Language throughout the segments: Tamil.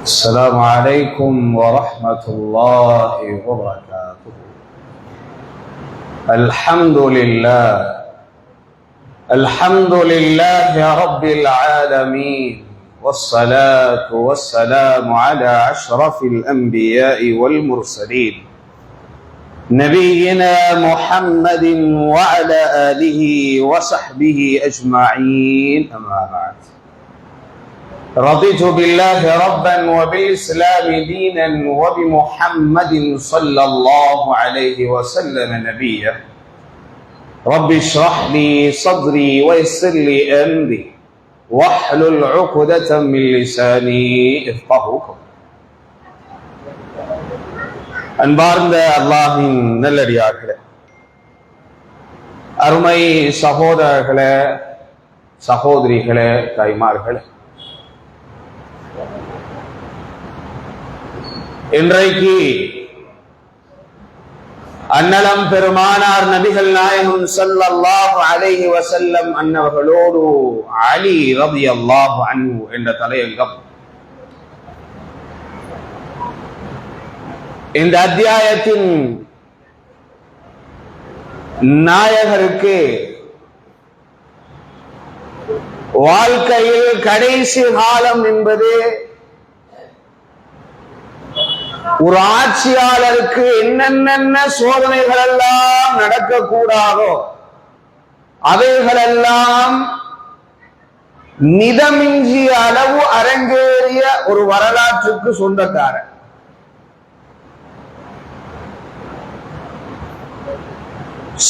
السلام عليكم ورحمة الله وبركاته. الحمد لله رب العالمين، والصلاة والسلام على أشرف الأنبياء والمرسلين نبينا محمد وعلى آله وصحبه أجمعين، أما بعد. رضيت بالله ربا وبالإسلام دينا وبمحمد صلى الله عليه وسلم نبيا. رب اشرح لي صدري ويسر لي أمري واحلل عقدة من لساني يفقهوا قولي. அன்பார்ந்த அல்லாஹ்வின் நல்லடியார்களே, அருமை சகோதரர்களே, சகோதரிகளே, தாய்மார்களே, இன்றைக்கு அன்னலம் பெருமானார் நபிகள் நாயகம் ஸல்லல்லாஹு அலைஹி வஸல்லம் அன்னவர்களோடு அலி ரலியல்லாஹு அன்ஹு என்ற தலையங்கம். இந்த அத்தியாயத்தின் நாயகருக்கு வாழ்க்கையில் கடைசி காலம் என்பது ஒரு ஆட்சியாளருக்கு என்னென்ன சோதனைகள் எல்லாம் நடக்கக்கூடாதோ அவைகளெல்லாம் மிதமிஞ்சிய அளவு அரங்கேறிய ஒரு வரலாற்றுக்கு சொந்தக்காரர்.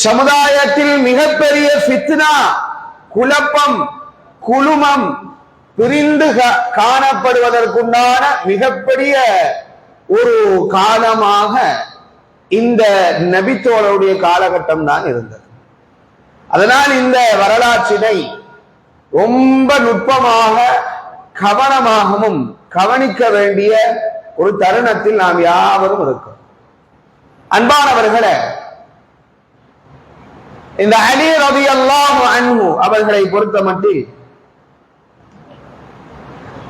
சமுதாயத்தில் மிகப்பெரிய ஃபித்னா, குழப்பம், குழுமம் பிரிந்து காணப்படுவதற்குண்டான மிகப்பெரிய ஒரு காலமாக இந்த நபித்தோழருடைய காலகட்டம் தான் இருந்தது. அதனால் இந்த வரலாற்றினை ரொம்ப நுட்பமாக கவனமாகவும் கவனிக்க வேண்டிய ஒரு தருணத்தில் நாம் யாவரும் இருக்கோம். அன்பானவர்களே, இந்த அலி ரலியல்லாஹு அன்ஹு அவர்களை பொறுத்தமட்டில்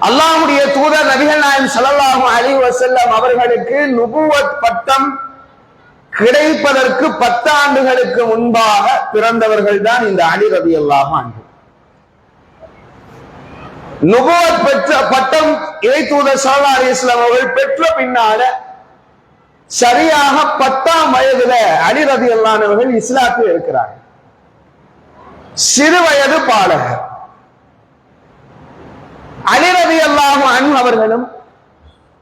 அல்லாஹ்வுடைய தூதர் நபிகள் நாயகம் ஸல்லல்லாஹு அலைஹி வஸல்லம் அவர்களுக்கு நுபுவத் பட்டம் கிடைப்பதற்கு 10 ஆண்டுகளுக்கு முன்பாக பிறந்தவர்கள் தான் இந்த அலி ரலியல்லாஹு அன்ஹு. நுபுவத் பெற்ற பட்டம் இறை தூதர் ஸல்லல்லாஹு அலைஹி வஸல்லம் அவர்கள் பெற்ற பின்னால சரியாக 10ஆம் வயதுல அலி ரலியல்லாஹு அன்ஹு அவர்கள் இஸ்லாத்தில் இருக்கிறார்கள். சிறு வயது பாலகர். அலி ரலியல்லாஹு அன்ஹு அவர்களும்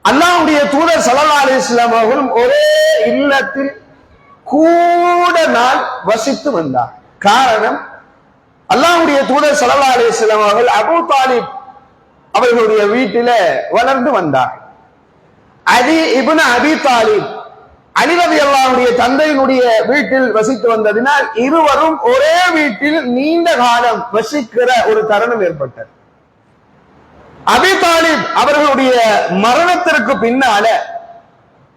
அல்லாஹ்வுடைய தூதர் ஸல்லல்லாஹு அலைஹி வஸல்லம் அவர்களும் ஒரே இல்லத்தில் கூட நாள் வசித்து வந்தார். காரணம், அல்லாஹ்வுடைய தூதர் ஸல்லல்லாஹு அலைஹி வஸல்லம் அவர்கள் அபூ தாலிப் அவர்களுடைய வீட்டில வளர்ந்து வந்தார். அலி இப்னு அபி தாலிப் அலி ரலியல்லாஹுடைய தந்தையினுடைய வீட்டில் வசித்து வந்ததினால் இருவரும் ஒரே வீட்டில் நீண்ட காலம் வசிக்கிற ஒரு தருணம் ஏற்பட்டது. அபி தாலிப் அவர்களுடைய மரணத்திற்கு பின்னால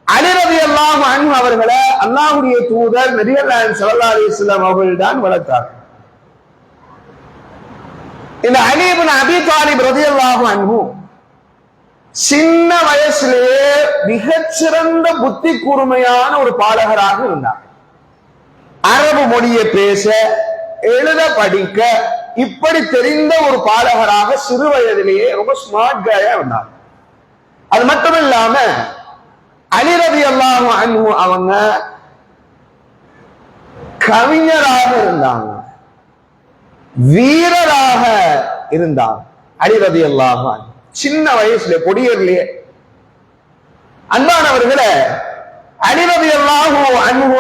அலி ரலியல்லாஹு அன்ஹு அவர்களை அல்லாஹ்வுடைய தூதர் நபிகள் நாயகம் ஸல்லல்லாஹு அலைஹி வஸல்லம் அவர்கள் தான் வளர்த்தார்கள். இந்த அலி இப்னு அபி தாலிப் ரலியல்லாஹு அன்ஹு சின்ன வயசிலேயே மிகச்சிறந்த புத்தி கூர்மையான ஒரு பாலகராக இருந்தார். அரபு மொழியை பேச, எழுத, படிக்க இப்படி தெரிந்த ஒரு பாலகராக சிறு வயதிலேயே ரொம்ப ஸ்மார்ட் காயா இருந்தார். அது மட்டும் இல்லாம அலி ரலியல்லாஹு அன்ஹு அவங்க கவிஞராக இருந்தாங்க, வீரராக இருந்தாங்க. அலி ரலியல்லாஹு அன்ஹு சின்ன வயசுல பொடியர்லயே. அன்பானவர்களே, அலி ரலியல்லாஹு அன்ஹு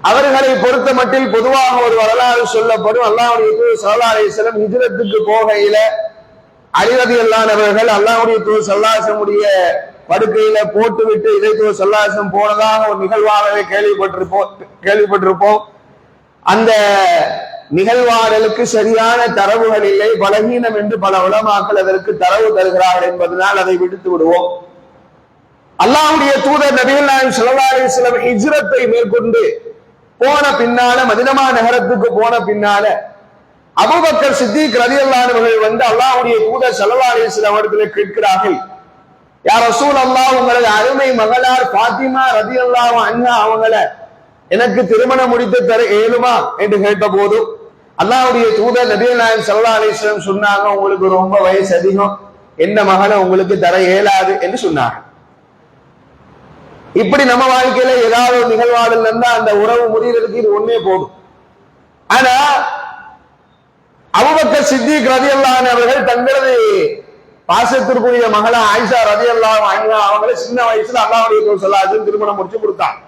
அவர்களை பொறுத்த மட்டில் பொதுவாக ஒரு வரலாறு சொல்லப்படும். அல்லாஹ்வுடைய தூதர் ஸல்லல்லாஹு அலைஹி வஸல்லம் ஹிஜ்ரத்துக்கு போகையில அலி ரலியல்லாஹு அவர்கள் அல்லாஹ்வுடைய தூதர் ஸல்லல்லாஹு அலைஹி வஸல்லம் படுக்கையில போட்டுவிட்டு இறை தூதர் ஸல்லல்லாஹு அலைஹி வஸல்லம் போனதாக ஒரு நிகழ்வாகவே கேள்விப்பட்டிருப்போம். அந்த நிகழ்வாடலுக்கு சரியான தரவுகள் இல்லை, பலகீனம் என்று பல உலமாக்கள் அதற்கு தரவு தருகிறார்கள் என்பதனால் அதை விடுத்து விடுவோம். அல்லாஹ்வுடைய தூதர் நபிகள் நாயகம் ஸல்லல்லாஹு அலைஹி வஸல்லம் ஹிஜ்ரத்தை மேற்கொண்டு போன பின்னால, மதீனா நகரத்துக்கு போன பின்னால அபூபக்கர் சித்திக் ரலியல்லாஹு அன்ஹு அவர்கள் வந்து அல்லாஹ்வுடைய தூதர் ஸல்லல்லாஹு அலைஹி வஸல்லம் அவர்களிடம் கேட்கிறார்கள், யா ரசூலல்லாஹ், உங்களது அருமை மகளார் ஃபாத்திமா ரலியல்லாஹு அன்ஹா அவங்கள எனக்கு திருமணம் முடித்து தர இயலுமா என்று கேட்ட போது அல்லாஹ்வுடைய தூதர் நபிகள் நாயகம் ஸல்லல்லாஹு அலைஹி வஸல்லம் சொன்னாங்க, உங்களுக்கு ரொம்ப வயசு அதிகம், என்ன மகனை உங்களுக்கு தர இயலாது என்று சொன்னாங்க. இப்படி நம்ம வாழ்க்கையில ஏதாவது ஒரு நிகழ்வாடல் இருந்தா அந்த உறவு முடிகிறதுக்கு இது ஒன்னே போதும். ஆனா அபூபக்கர் சித்திக் ரலியல்லாஹு அன்ஹு அவர்கள் தங்களது பாசத்திற்குரிய மகளா ஆயிஷா ரலியல்லாஹு அன்ஹா அவங்களை சின்ன வயசுல அல்லாஹ்வுடைய தூதர் ஸல்லல்லாஹு அலைஹி வஸல்லம் திருமணம் முடிச்சு கொடுத்தாங்க.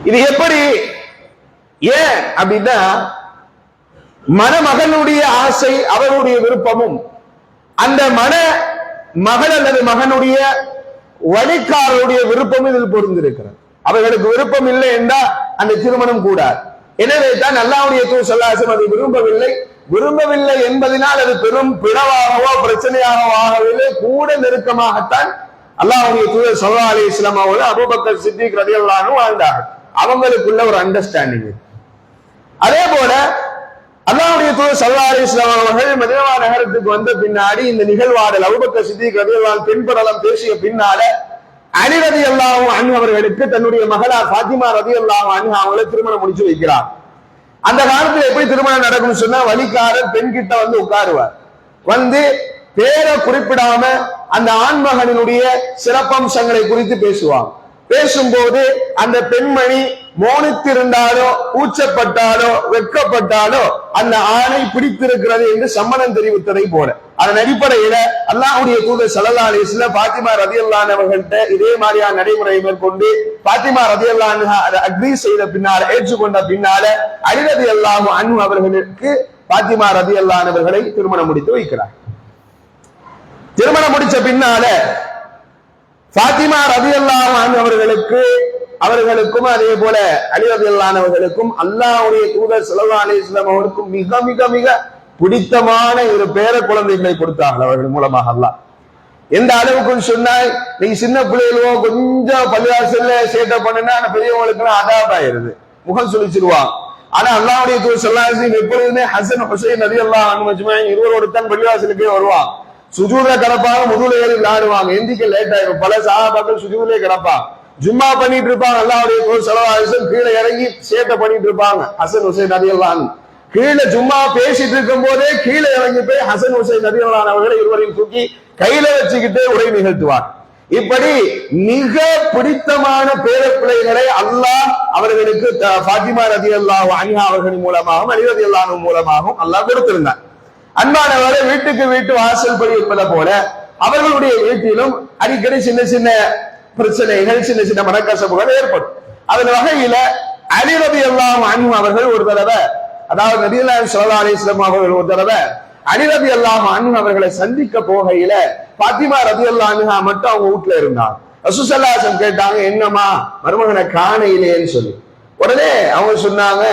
இது எப்படி, ஏன் அப்படின்னா, மணமகனுடைய ஆசை அவருடைய விருப்பமும் அந்த மகள் அல்லது மகனுடைய வழிகாரருடைய விருப்பம் இதில் பொருந்திருக்கிறது. அவர்களுக்கு விருப்பம் இல்லை என்றால் அந்த திருமணம் கூடாது. எனவே தான் அல்லாஹ்வுடைய தூதர் ஸல்லல்லாஹு அலைஹி வஸல்லம் அதை விரும்பவில்லை என்பதனால் அது பெரும் பிளவாகவோ பிரச்சனையாகவோ ஆகவில்லை, கூட நெருக்கமாகத்தான் அல்லாஹ்வுடைய தூதர் ஸல்லல்லாஹு அலைஹி வஸல்லம் அவர்கள் அபூபக்கர் சித்திக் ரலியல்லாஹு அன்ஹு வாழ்ந்தார்கள். அவங்களுக்குள்ள ஒரு அண்டர்ஸ்டாண்டிங். அதே போல அல்லாஹ்வுடைய தூதர் ஸல்லல்லாஹு அலைஹி வஸல்லம் அவர்கள் மதீனா நகரத்துக்கு வந்த பின்னாடி இந்த நிகழ்வாடல் அபூபக்கர் சித்திக் ரலியல்லாஹு அன்ஹு பெண்படலம் பேசிய பின்னால அலி ரலியல்லாஹு அன்ஹு அவர்களுக்கு தன்னுடைய மகளார் ஃபாத்திமா ரலியல்லாஹு அன்ஹா அவங்களை திருமணம் முடிச்சு வைக்கிறார். அந்த காலத்துல எப்படி திருமணம் நடக்கும்னு சொன்னா, வழிகாரர் பெண் கிட்ட வந்து உட்காருவார், வந்து பேரை குறிப்பிடாம அந்த ஆண்மகனுடைய சிறப்பம்சங்களை குறித்து பேசுவாங்க. பேசும்போது அந்த பெண்மணி மௌனித்திருந்தாலோ கூச்சப்பட்டாலோ வெட்கப்பட்டாலோ அந்த ஆணை பிடித்திருக்கிறது என்று சம்மதம் தெரிவித்ததை போல, அதன் அடிப்படையில அல்லாஹ்வுடைய தூதர் ஸல்லல்லாஹு அலைஹி வஸல்லம் ஃபாத்திமா ரலியல்லாஹு அன்ஹா அவர்கள்ட்ட இதே மாதிரியான நடைமுறையை மேற்கொண்டு ஃபாத்திமா ரலியல்லாஹு அன்ஹா அக்ரி செய்த பின்னால, ஏற்றுக்கொண்ட பின்னால அலி ரலியல்லாஹு அன்ஹு அவர்களுக்கு ஃபாத்திமா ரலியல்லாஹு அன்ஹா அவர்களை திருமணம் முடித்து வைக்கிறார். திருமணம் முடிச்ச பின்னால ஃபாத்திமா ரலியல்லாஹு அன்ஹா அவர்களுக்கும் அதே போல அலி ரலியல்லாஹு அன்ஹு அவர்களுக்கும் அல்லாஹ்வுடைய தூதர் ஸல்லல்லாஹு அலைஹி வஸல்லம் அவர்களுக்கும் மிக மிக மிக பிடித்தமான ஒரு பேர குழந்தைகளை கொடுத்தார்கள் அவர்கள் மூலமாக. அல்லாஹ் எந்த அளவுக்கு சொன்னால், நீங்க சின்ன பிள்ளைகளோ கொஞ்சம் பள்ளிவாசல்ல சேட்டை பண்ணுனா பெரியவங்களுக்கு எல்லாம் அடாப்ட் ஆயிருது, முகம் சுழிச்சிருவாங்க. ஆனா அல்லாஹ்வுடைய தூதர் ஸல்லல்லாஹு அலைஹி வஸல்லம் எப்பொழுதுமே ஹசன் ஹுசைன் ரலியல்லாஹு அன்ஹும் அஜ்மஈன் இருவரோடு தான் பள்ளிவாசலுக்கே வருவாங்க. சுஜூத கிடப்பாங்க, முதுகுல ஏறி விளையாடுவாங்க, எந்திக்க லேட் ஆயிரும். பல சஹாபாக்கள் சுஜூதிலே கிடப்பாங்க, ஜும்மா பண்ணிட்டு இருப்பாங்க. அல்லாஹ்வுடைய தூதர் ஸல்லல்லாஹு அலைஹி வஸல்லம் கீழே இறங்கி சேட்டை பண்ணிட்டு இருப்பாங்க. ஹசன் ஹுசைன் ரலியல்லாஹு அன்ஹு கீழே ஜும்மா பேசிட்டு இருக்கும் போதே கீழே இறங்கி போய் ஹசன் ஹுசைன் ரலியல்லாஹு அன்ஹு அவர்களை இருவரையும் தூக்கி கையில வச்சுக்கிட்டே உரை நிகழ்த்துவார். இப்படி மிக பிடித்தமான பேர பிள்ளைகளை அல்லாஹ் அவர்களுக்கு ஃபாத்திமா ரலியல்லாஹு அன்ஹா அவர்களின் மூலமாகவும் அலி ரலியல்லாஹு அன்ஹு மூலமாகவும் அல்லாஹ் கொடுத்திருந்தார். அன்பானவரை வீட்டுக்கு வீட்டு வாசல் படி என்பதை போல அவர்களுடைய வீட்டிலும் அடிக்கடி சின்ன சின்ன பிரச்சனைகள், சின்ன சின்ன மனக்கசப்புகள் ஏற்படும். அதன் வகையில அலி ரலியல்லாஹு அன்ஹு அவர்கள் ஒரு தடவை, அதாவது நபிகள் நாயகம் ஸல்லல்லாஹு அலைஹி வஸல்லம் அவர்கள் ஒரு தடவை அலி ரலியல்லாஹு அன்ஹு அவர்களை சந்திக்க போகையில ஃபாத்திமா ரலியல்லாஹு அன்ஹா மட்டும் அவங்க வீட்டுல இருந்தாங்க. ரசூல் ஸல்லல்லாஹு அலைஹி வஸல்லம் கேட்டாங்க, என்னமா மருமகனை காண இல்லையேன்னு சொல்லி. உடனே அவங்க சொன்னாங்க,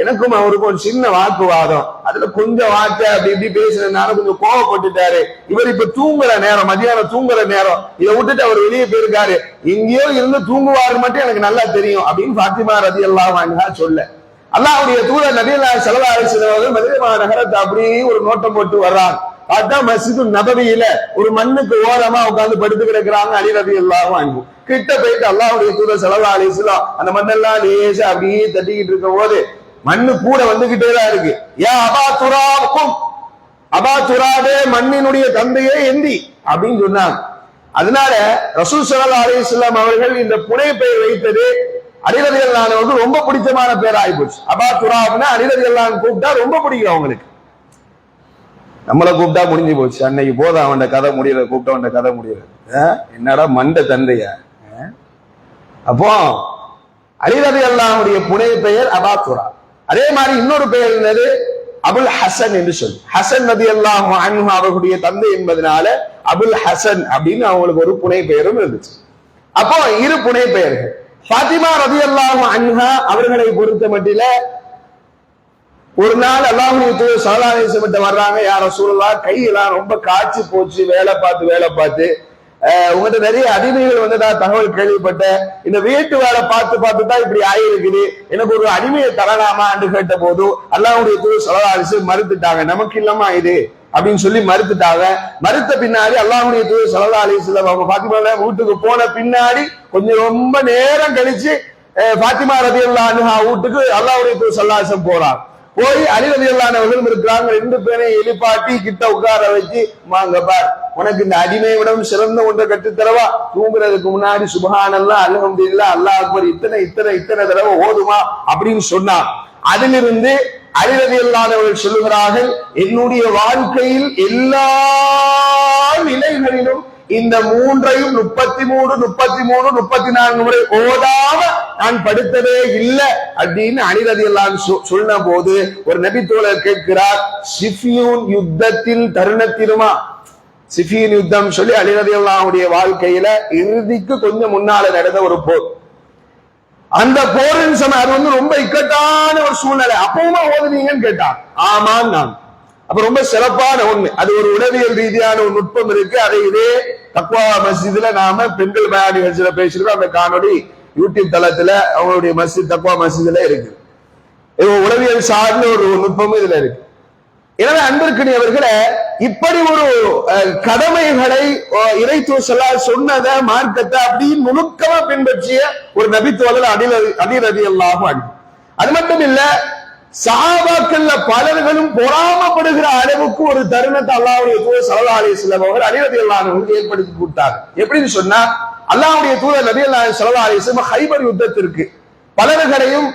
எனக்கும் அவருக்கும் ஒரு சின்ன வாக்குவாதம், அதுல கொஞ்சம் வார்த்தை அப்படி இப்படி பேசுறதுனால கொஞ்சம் கோவப்பட்டுட்டாரு. இவர் இப்ப தூங்குற நேரம், மதியானம் தூங்குற நேரம், இதை விட்டுட்டு அவர் வெளியே போயிருக்காரு, எங்கேயோ இருந்து தூங்குவாரு மட்டும் எனக்கு நல்லா தெரியும் அப்படின்னு ஃபாத்திமா ரலியல்லாஹு அன்ஹா சொல்ல, அல்லாஹ்வுடைய தூதர் நபிகள் நாயகம் ஸல்லல்லாஹு அலைஹி வஸல்லம் அவர்கள் மதீனா நகரத்தை அப்படியே ஒரு நோட்டம் போட்டு வர்றாங்க. பார்த்தா மஸ்ஜிது நபவியில ஒரு மண்ணுக்கு ஓரமா உட்கார்ந்து படுத்து கிடக்குறாங்க அலி ரலியல்லாஹு அன்ஹு. கிட்ட போயிட்டு அல்லாஹ்வுடைய தூதர் ஸல்லல்லாஹு அலைஹி வஸல்லம் அந்த மண்ணெல்லாம் லேசா அப்படியே தட்டிக்கிட்டு இருக்கும் போது மண்ணு கூட வந்துகிட்டே தான் இருக்கு. யா அபா துராபுக்கும், அபா துராபே மண்ணினுடைய தந்தையே எந்தி அப்படின்னு சொன்னாங்க. அதனால ரசூல் ஸல்லல்லாஹு அலைஹி வஸல்லம் அவர்கள் இந்த புனை பெயர் வைத்தது அலி ரலியல்லாஹு அன்ஹு ரொம்ப பிடிச்சமான பேர் ஆகி போச்சு. அபா துராப்னா அலி ரலியல்லாஹு அன்ஹு கூப்பிட்டா ரொம்ப பிடிக்கும் அவங்களுக்கு. நம்மளை கூப்பிட்டா முடிஞ்சு போச்சு, அன்னைக்கு போதும் அவன் கதை முடியல, கூப்பிட்டவன் கதை முடியல, என்னடா மண்ட தந்தையா. அப்போ அலி ரலியல்லாஹு அன்ஹுடைய புனை பெயர் அபா துராப். அதே மாதிரி இன்னொரு பெயர் இருந்தது அபுல் ஹசன் என்று சொல்லி. ஹசன் ரலியல்லாஹு அன்ஹு அவர்களுடைய தந்தை என்பதனால அபுல் ஹசன் அப்படின்னு அவங்களுக்கு ஒரு புனை பெயரும் இருந்துச்சு. அப்போ இரு புனை பெயர்கள். ஃபாத்திமா ரலியல்லாஹு அன்ஹா அவர்களை பொறுத்த மட்டில ஒரு நாள் அல்லாஹ்வுடைய தூதர் ஸல்லல்லாஹு அலைஹி வஸல்லம் வர்றாங்க, யா ரசூலுல்லாஹ் கையெல்லாம் ரொம்ப காய்ச்சி போச்சு, வேலை பார்த்து உங்கள்கிட்ட நிறைய அடிமைகள் வந்ததா தகவல் கேள்விப்பட்ட, இந்த வீட்டு வேலை பார்த்து பார்த்து தான் இப்படி ஆயிருக்குது, எனக்கு ஒரு அடிமையை தரலாமா என்று கேட்ட போது அல்லாஹ்வுடைய தூதர் ஸல்லல்லாஹு அலைஹி வஸல்லம் மறுத்துட்டாங்க. நமக்கு இல்லமா இது அப்படின்னு சொல்லி மறுத்துட்டாங்க. மறுத்த பின்னாடி அல்லாஹ்வுடைய தூதர் ஸல்லல்லாஹு அலைஹி வஸல்லம் அவங்க பாத்திமா வீட்டுக்கு போன பின்னாடி கொஞ்சம் ரொம்ப நேரம் கழிச்சு பாத்திமா ரலியல்லாஹு அன்ஹா வீட்டுக்கு அல்லாஹ்வுடைய தூதர் ஸல்லல்லாஹு அலைஹி வஸல்லம் போறாங்க. போய் அலி ரலியல்லாஹு அன்ஹு அவர்களும் இருக்கிறாங்க. 2 பேரையும் எழுப்பாட்டி கிட்ட உட்கார வச்சு, வாங்க பார், உனக்கு இந்த அடிமையை விடவும் சிறந்த ஒன்றை கற்றுத்தரவா, தூங்குறதுக்கு முன்னாடி சுப்ஹானல்லாஹ் அல்ஹம்துலில்லாஹ் அல்லாஹ் அக்பர் இத்தனை தடவை ஓதுமா அப்படின்னு சொன்னா, அதிலிருந்து அலி ரலியல்லாஹு அன்ஹு அவர்கள் சொல்லுகிறார்கள், என்னுடைய வாழ்க்கையில் எல்லா நிலைகளிலும் இந்த 3ஐயும் 33 முறை ஓதாம நான் படுத்ததே இல்லை அப்படின்னு அலி ரலியல்லாஹு அன்ஹு சொன்ன போது ஒரு நபி தோழர் கேட்கிறார், சிஃபியூன் யுத்தத்தில் தருணத்திலுமா? சிஃபியூன் யுத்தம் சொல்லி அலி ரலியல்லாஹு அன்ஹுடைய வாழ்க்கையில இறுதிக்கு கொஞ்சம் முன்னால நடந்த ஒரு போர். அந்த போரின் சமயம் அது ரொம்ப இக்கட்டான ஒரு சூழ்நிலை. அப்பவுமா ஓதுனீங்கன்னு கேட்டான். ஆமாம் நான். அப்ப ரொம்ப சிறப்பான ஒண்ணு. அது ஒரு உளவியல் ரீதியான ஒரு நுட்பம் இருக்கு. அதை இதே தக்வா மஸ்ஜிதுல நாம பெண்கள் பயான் நிகழ்ச்சியில பேசிருக்கோம். அந்த காணொலி யூடியூப் தளத்துல அவங்களுடைய மஸ்ஜித் தக்வா மஸ்ஜிதுல இருக்கு. உளவியல் சார்ந்த ஒரு நுட்பமும் இதுல இருக்கு. எனவே அன்பிற்குரியவர்களே, இப்படி ஒரு கடமைகளை இறை தூதர் சொன்னதை மார்க்கத்தை அப்படின்னு நுணுக்கமா பின்பற்றிய ஒரு நபித்தோழர் அலி ரலியல்லாஹு அன்ஹு. அது மட்டும் இல்ல, சஹாபாக்கள்ல பலர்களும் பொறாமப்படுகிற அளவுக்கு ஒரு தருணத்தை அல்லாஹ்வுடைய தூதர் ஸல்லல்லாஹு அலைஹி வஸல்லம் அவர்கள் அலி ரலியல்லாஹு அன்ஹுக்கு ஏற்படுத்தி கொடுத்தாங்க. எப்படின்னு சொன்னா, அல்லாஹ்வுடைய தூதர் நபி ஸல்லல்லாஹு அலைஹி வஸல்லம் ஹைபர் யுத்தத்திற்கு பலர்களையும்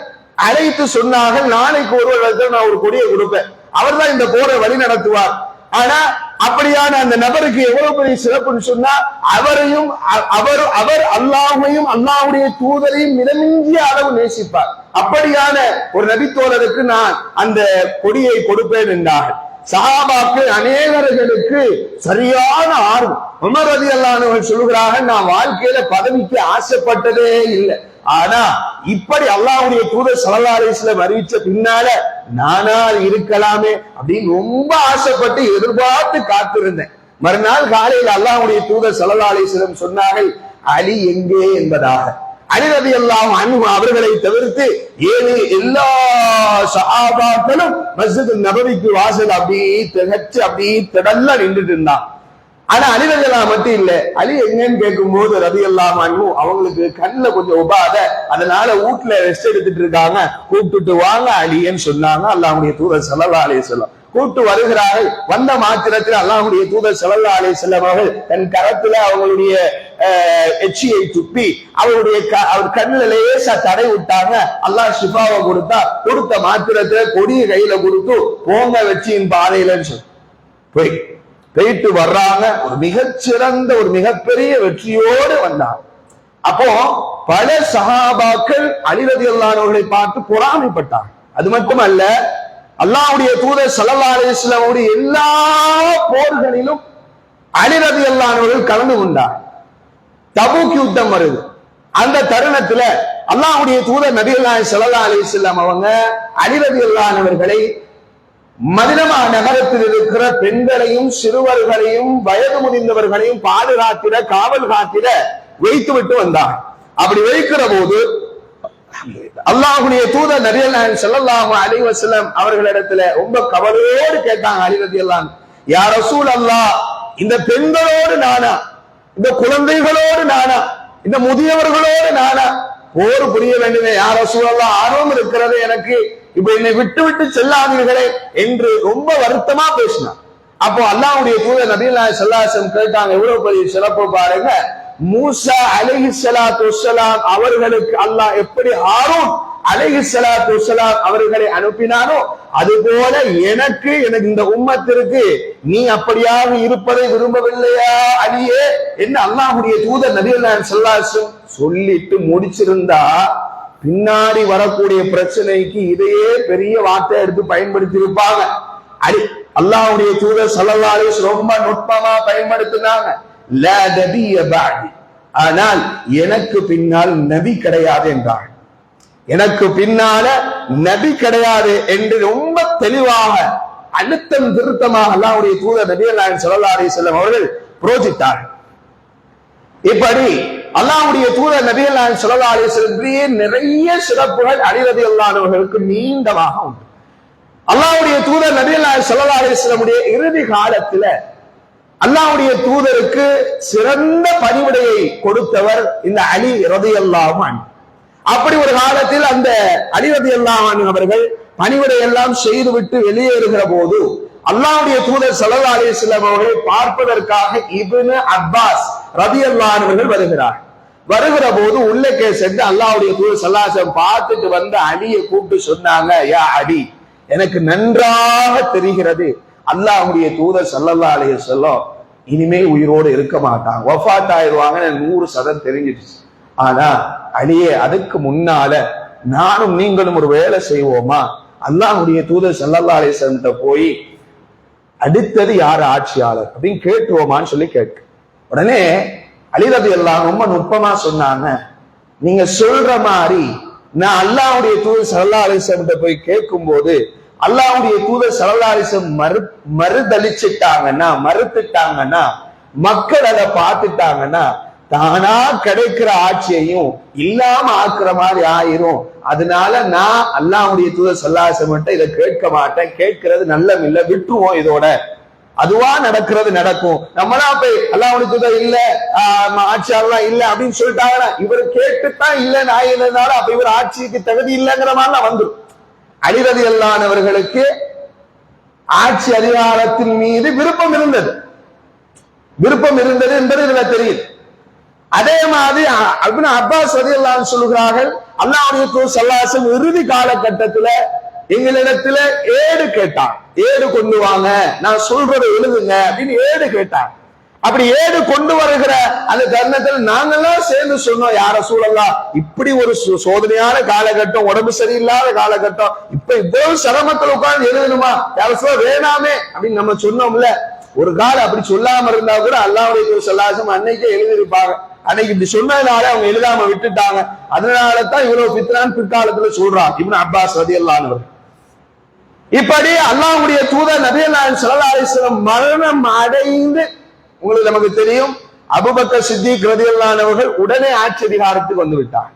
அழைத்து சொன்னார்கள், நாளைக்கு ஒருவர் நான் ஒரு கொடியை கொடுப்பேன், அவர் தான் இந்த போரை வழி நடத்துவார். ஆனா அப்படியான அந்த நபருக்கு எவ்வளவு பெரிய சிறப்புன்னு சொன்னா, அவரையும் அவர் அல்லாஹ்வையும் அல்லாஹ்வுடைய தூதரையும் மிதமிஞ்சிய அளவு நேசிப்பார். அப்படியான ஒரு நபித்தோழருக்கு நான் அந்த கொடியை கொடுப்பேன் என்றார்கள். சஹாபாக்கள் அநேகர்களுக்கு சரியான ஆர்வம். உமர் ரலியல்லாஹு அன்ஹு சொல்கிறார்கள், நான் வாழ்க்கையில பதவிக்கு ஆசைப்பட்டதே இல்லை, ஆனா இப்படி அல்லாஹ்வுடைய தூதர் ஸல்லல்லாஹு அலைஹி வஸல்லம் அறிவிச்ச பின்னால நானால் இருக்கலாமே அப்படின்னு ரொம்ப ஆசைப்பட்டு எதிர்பார்த்து காத்திருந்தேன். மறுநாள் காலையில் அல்லாஹ்வுடைய தூதர் ஸல்லல்லாஹு அலைஹி வஸல்லம் சொன்னார்கள், அலி எங்கே என்பதாக. அலி ரலியல்லாஹு அன்ஹு அவர்களை தவிர்த்து எல்லா சஹாபாக்களும் மஸ்ஜித் நபவிக்கு வாசல் அப்படியே திகச்சு அப்படியே திடல்ல நின்றுட்டு இருந்தான். ஆனா அலி ரலியல்லாஹு மட்டும் இல்ல. அலி எங்கன்னு கேட்கும் போது ரலியல்லாஹு அன்ஹு அவங்களுக்கு கண்ணுல கொஞ்சம் உபாத, அதனால வீட்டுல ரெஸ்ட் எடுத்துட்டு இருக்காங்க, கூப்பிட்டுட்டு வாங்க அலின்னு சொன்னாங்க. அல்லாஹ்வுடைய தூதர் ஸல்லல்லாஹு அலைஹி வஸல்லம் கூப்பிட்டு வருகிறார்கள். வந்த மாத்திரத்தில் அல்லாஹ்வுடைய தூதர் ஸல்லல்லாஹு அலைஹி வஸல்லம் அவர்கள் தன் கரத்துல அவங்களுடைய எச்சியை துப்பி அவர் கண்ணுல லேசா தடை விட்டாங்க. அல்லாஹ் ஷிஃபாவை கொடுத்த மாத்திரத்துல கொடிய கையில கொடுத்து போங்க வெற்றியின் பாதையிலன்னு சொல்லி போயிட்டு வர்றாங்க. ஒரு மிகச்சிறந்த ஒரு மிகப்பெரிய வெற்றியோடு வந்தாங்க. அப்போ பல சஹாபாக்கள் அலி ரலியல்லாஹு அன்ஹுவை பார்த்து பொறாமைப்பட்டாங்க. அது மட்டுமல்ல, அல்லாஹ்வுடைய தூதர் ஸல்லல்லாஹு அலைஹி வஸல்லம் எல்லா போர்களிலும் அலி ரலியல்லாஹு அன்ஹு கலந்து கொண்டார். தபூக் யுத்தம் வருது. அந்த தருணத்துல அல்லாஹ்வுடைய தூதர் நபிகள் ஸல்லல்லாஹு அலைஹி வஸல்லம் அவங்க அலி ரலியல்லாஹு அன்ஹுவை மதீனா நகரத்தில் இருக்கிற பெண்களையும் சிறுவர்களையும் வயது முதிர்ந்தவர்களையும் பாதுகாத்திட காவல் காத்திட வைத்து விட்டு வந்தார். அப்படி வைக்கிற போது அல்லாஹ்வுடைய தூதர் நபிகள் ஸல்லல்லாஹு அலைஹி வஸல்லம் அவர்களிடத்துல ரொம்ப கவலையோடு கேட்டாங்க, அலி ரலியல்லாஹு அன்ஹு, யா ரசூல் அல்லாஹ், இந்த பெண்களோடு நானா, இந்த குழந்தைகளோடு நானா, இந்த முதியவர்களோடு நானா போர் புரிய வேண்டுமே, யா ரசூல் அல்லாஹ், ஆர்வம் இருக்கிறது எனக்கு, இப்ப என்னை விட்டு விட்டு செல்லாதீர்களே என்று ரொம்ப வருத்தமா பேசினார். அப்போ அல்லாஹ்வுடைய தூதர் நபிகள் ஸல்லல்லாஹு அலைஹி வஸல்லம் கேட்டாங்க, எவ்வளவு பெரிய சிறப்பு பாருங்க, மூசா அலைஹிஸ்ஸலாத்து வஸ்ஸலாம் அவர்களுக்கு அல்லாஹ் எப்படி ஹாரூன் அலைஹிஸ்ஸலாத்து வஸ்ஸலாம் அவர்களை அனுப்பினானோ அதுபோல எனக்கு இந்த உம்மத்திற்கு நீ அப்படியாக இருப்பதை விரும்பவில்லையா அலியே என்று அல்லாஹ்வுடைய தூதர் நபிகள் ஸல்லல்லாஹு அலைஹி வஸல்லம் சொல்லிட்டு முடிச்சிருந்தா பின்னாடி வரக்கூடிய பிரச்சனைக்கு இதையே பெரிய வார்த்தை எடுத்து பயன்படுத்தி இருப்பாங்க. அல்லாஹ்வுடைய தூதர் ஸல்லல்லாஹு அலைஹி வஸல்லம் ரொம்ப நுட்பமா பயன்படுத்தினாங்க. லா நபிய பஅதி, ஆனால் எனக்கு பின்னால் நபி கிடையாது என்றார். எனக்கு பின்னால நபி கிடையாது என்று ரொம்ப தெளிவாக அழுத்தம் திருத்தமாக அல்லாஹ்வுடைய தூதர் நபிகள் நாயகம் ஸல்லல்லாஹு அலைஹி வஸல்லம் அவர்கள் புரோஜித்தார்கள். இப்படி அல்லாஹ்வுடைய தூதர் நபிகள் நாயகம் ஸல்லல்லாஹு அலைஹி வஸல்லம் நிறைய சிறப்புகள் அலி ரலியல்லாஹு அன்ஹுவுக்கு நீண்டமாக உண்டு. அல்லாஹ்வுடைய தூதர் நபிகள் நாயகம் ஸல்லல்லாஹு அலைஹி வஸல்லம் இறுதி காலத்துல அல்லாஹ்வுடைய தூதருக்கு சிறந்த பணிவிடையை கொடுத்தவர் இந்த அலி ரலியல்லாஹு அன்ஹு. அப்படி ஒரு காலத்தில் அந்த அலி ரலியல்லாஹு அன்ஹு அவர்கள் பணிவிடை எல்லாம் செய்துவிட்டு வெளியேறுகிற போது அல்லாஹ்வுடைய தூதர் ஸல்லல்லாஹு அலைஹி வஸல்லம் அவர்களை பார்ப்பதற்காக இப்னு அப்பாஸ் ரலியல்லாஹு அன்ஹு அவர்கள் வருகிறார். வருகிற போது உள்ளே சென்று அல்லாஹ்வுடைய தூதர் ஸல்லல்லாஹு அலைஹி வஸல்லம் பார்த்துட்டு வந்த அலியை கூப்பிட்டு சொன்னாங்க, யா அலி, எனக்கு நன்றாக தெரிகிறது அல்லாஹ்வுடைய தூதர் ஸல்லல்லாஹு அலைஹி வஸல்லம் இனிமே உயிரோடு இருக்க மாட்டாங்க, வஃபாத் ஆயிடுவாங்க, 100% தெரிஞ்சிடுச்சு. ஆனா அலியே, அதுக்கு முன்னால நானும் நீங்களும் ஒரு வேலை செய்வோமா? அல்லாஹ்வுடைய தூதர் ஸல்லல்லாஹு அலைஹி வஸல்லம் போய் அடுத்தது யார் ஆட்சியாளர் அப்படின்னு கேட்டுவோமான்னு சொல்லி கேட்டு உடனே அலி ரலியல்லாஹு அன்ஹு ரொம்ப நுட்பமா சொன்னாங்க, நீங்க சொல்ற மாதிரி நான் அல்லாஹ்வுடைய தூதர் ஸல்லல்லாஹு அலைஹி வஸல்லம் போய் கேட்கும் போது அல்லாஹ்வுடைய தூதர் ஸல்லல்லாஹு அலைஹி வஸல்லம் மறுத்துட்டாங்கன்னா மக்கள் அதை பார்த்துட்டாங்கன்னா தானா கிடைக்கிற ஆட்சியையும் இல்லாம ஆக்குற மாதிரி ஆயிரும். அதனால நான் அல்லாஹ்வுடைய தூதர் ஸல்லல்லாஹு அலைஹி வஸல்லம் இதை கேட்க மாட்டேன், கேட்கிறது நல்லம் இல்ல, விட்டுருவோம், இதோட அதுவா நடக்கிறது நடக்கும். நம்மளாம் போய் அல்லாஹ்வுடைய தூதர் இல்ல, ஆட்சியாளர்லாம் இல்ல அப்படின்னு சொல்லிட்டாங்கன்னா இவர் கேட்டுத்தான் இல்ல நான் இல்லைனால அப்ப இவர் ஆட்சிக்கு தகுதி இல்லைங்கிற மாதிரிலாம் வந்துடும். அலி ரலியல்லாஹு அன்ஹு அவர்களுக்கு ஆட்சி அதிகாரத்தின் மீது விருப்பம் இருந்தது என்பது இதுல தெரியுது. அதே மாதிரி இப்னு அப்பாஸ் ரலியல்லாஹு அன்ஹு சொல்கிறார்கள், அல்லாஹ்வுடைய தூதர் ஸல்லல்லாஹு அலைஹி வஸல்லம் இறுதி காலகட்டத்துல எங்களிடத்துல ஏடு கேட்டான், ஏடு கொண்டு வாங்க, நான் சொல்றதை எழுதுங்க அப்படின்னு ஏடு கேட்டான். அப்படி ஏடு கொண்டு வருகிற அந்த தருணத்துல நாங்கெல்லாம் சேர்ந்து சொன்னோம், யார ரசூலல்லாஹ், இப்படி ஒரு சோதனையான காலகட்டம், உடம்பு சரியில்லாத காலகட்டம், இப்ப இவ்வளவு சிரமத்துல உட்கார்ந்து எழுதணுமா, யார ரசூலல்லாஹ் வேணாமே அப்படின்னு நம்ம சொன்னோம்ல. ஒரு காலம் அப்படி சொல்லாம இருந்தா கூட அல்லாஹ்வுடைய தூதர் ஸல்லல்லாஹு அலைஹி வஸல்லம் அன்னைக்கே எழுதிருப்பாங்க. அன்னைக்கு இப்படி சொன்னதுனால அவங்க எழுதாம விட்டுட்டாங்க. அதனாலதான் இவ்வளவு ஃபித்னான் பிற்காலத்துல சொல்றான் இப்னு அப்பாஸ் ரலியல்லாஹு அன்ஹு. இப்படி அல்லாஹ்வுடைய தூதர் நபிகள் நாயகம் ஸல்லல்லாஹு அலைஹி வஸல்லம் மரணம் அடைந்து, உங்களுக்கு நமக்கு தெரியும், அபூபக்கர் சித்திக் ரலியல்லாஹு அன்ஹு அவர்கள் உடனே ஆட்சி அதிகாரத்துக்கு வந்து விட்டார்.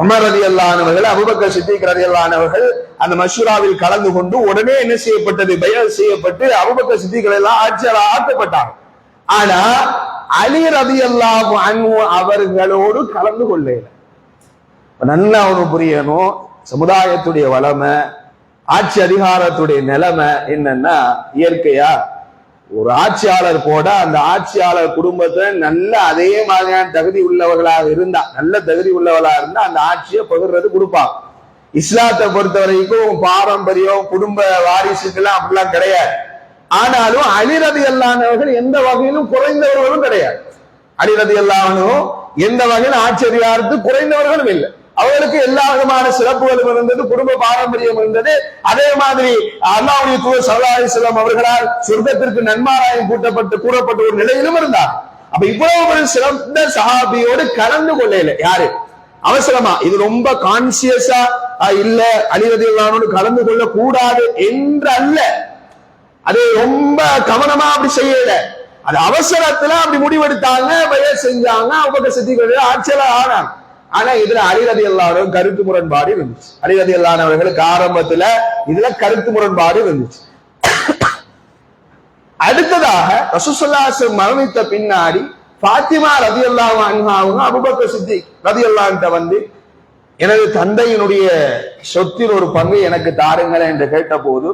உமர் ரலியல்லாஹு அன்ஹு அவர்கள், அபூபக்கர் சித்திக் ரலியல்லாஹு அன்ஹு அவர்கள் அந்த மஷூராவில் கலந்து கொண்டு உடனே என்ன செய்யப்பட்டது, பைஅத் செய்யப்பட்டு அபூபக்கர் சித்திக் ரலியல்லாஹு ஆட்சியாளர் ஆக்கப்பட்டார். ஆனா அலி ரலியல்லாஹு அன்ஹு அவர்களோடு கலந்து கொள்ளல. நல்லா ஒன்று புரியணும், சமுதாயத்துடைய வளமை, ஆட்சி அதிகாரத்துடைய நிலைமை என்னன்னா, இயற்கையா ஒரு ஆட்சியாளர் போட அந்த ஆட்சியாளர் குடும்பத்துல நல்ல அதே மாதிரியான தகுதி உள்ளவர்களாக இருந்தா, நல்ல தகுதி உள்ளவர்களாக இருந்தா அந்த ஆட்சியை பகிர்றது கொடுப்பாங்க. இஸ்லாத்தை பொறுத்த வரைக்கும் பாரம்பரியம், குடும்ப வாரிசுக்கெல்லாம் அப்படிலாம் கிடையாது. ஆனாலும் அலி ரலியல்லாஹு அன்ஹு அவர்கள் எந்த வகையிலும் குறைந்தவர்களும் கிடையாது. அலி ரலியல்லாஹு அன்ஹு எந்த வகையில் ஆட்சி அதிகாரத்துக்கு குறைந்தவர்களும் இல்லை. அவர்களுக்கு எல்லா விதமான சிறப்புகளும் இருந்தது, குடும்ப பாரம்பரியம் இருந்தது. அதே மாதிரி அல்லாஹ்வுடைய தூதர் ஸல்லல்லாஹு அலைஹி வஸல்லம் அவர்களால் சொர்க்கத்திற்கு நன்மாராயம் கூறப்பட்ட ஒரு நிலையிலும் இருந்தார். அப்ப இவ்வளவு ஒரு சிறந்த சஹாபியோடு கலந்து கொள்ளல. யாரு அவசரமா இது ரொம்ப கான்சியஸா இல்ல அலி ரலியல்லாஹு அன்ஹு கலந்து கொள்ள கூடாது என்று அல்ல, அது ரொம்ப கவனமா அப்படி செய்யல, அது அவசரத்துல அப்படி முடிவெடுத்தாங்க, பைஅத் செஞ்சாங்க, அபூபக்கர் சித்திக் ஆட்சியாளர் ஆனாங்க. ஆனா இதுல அலி ரலியல்லாஹு அன்ஹு கருத்து முரண்பாடு இருந்துச்சு. அலி ரலியல்லாஹு அன்ஹு அவர்களுக்கு ஆரம்பத்துல இதுல கருத்து முரண்பாடு இருந்துச்சு. அடுத்ததாக ரசூலுல்லாஹி ஸல்லல்லாஹு அலைஹி வஸல்லம் மரணித்த பின்னாடி ஃபாத்திமா ரலியல்லாஹு அன்ஹா அவங்க அபூபக்கர் சித்திக் ரலியல்லாஹு அன்ஹு வந்து எனது தந்தையினுடைய சொத்தில் ஒரு பங்கு எனக்கு தாருங்கள் என்று கேட்ட போது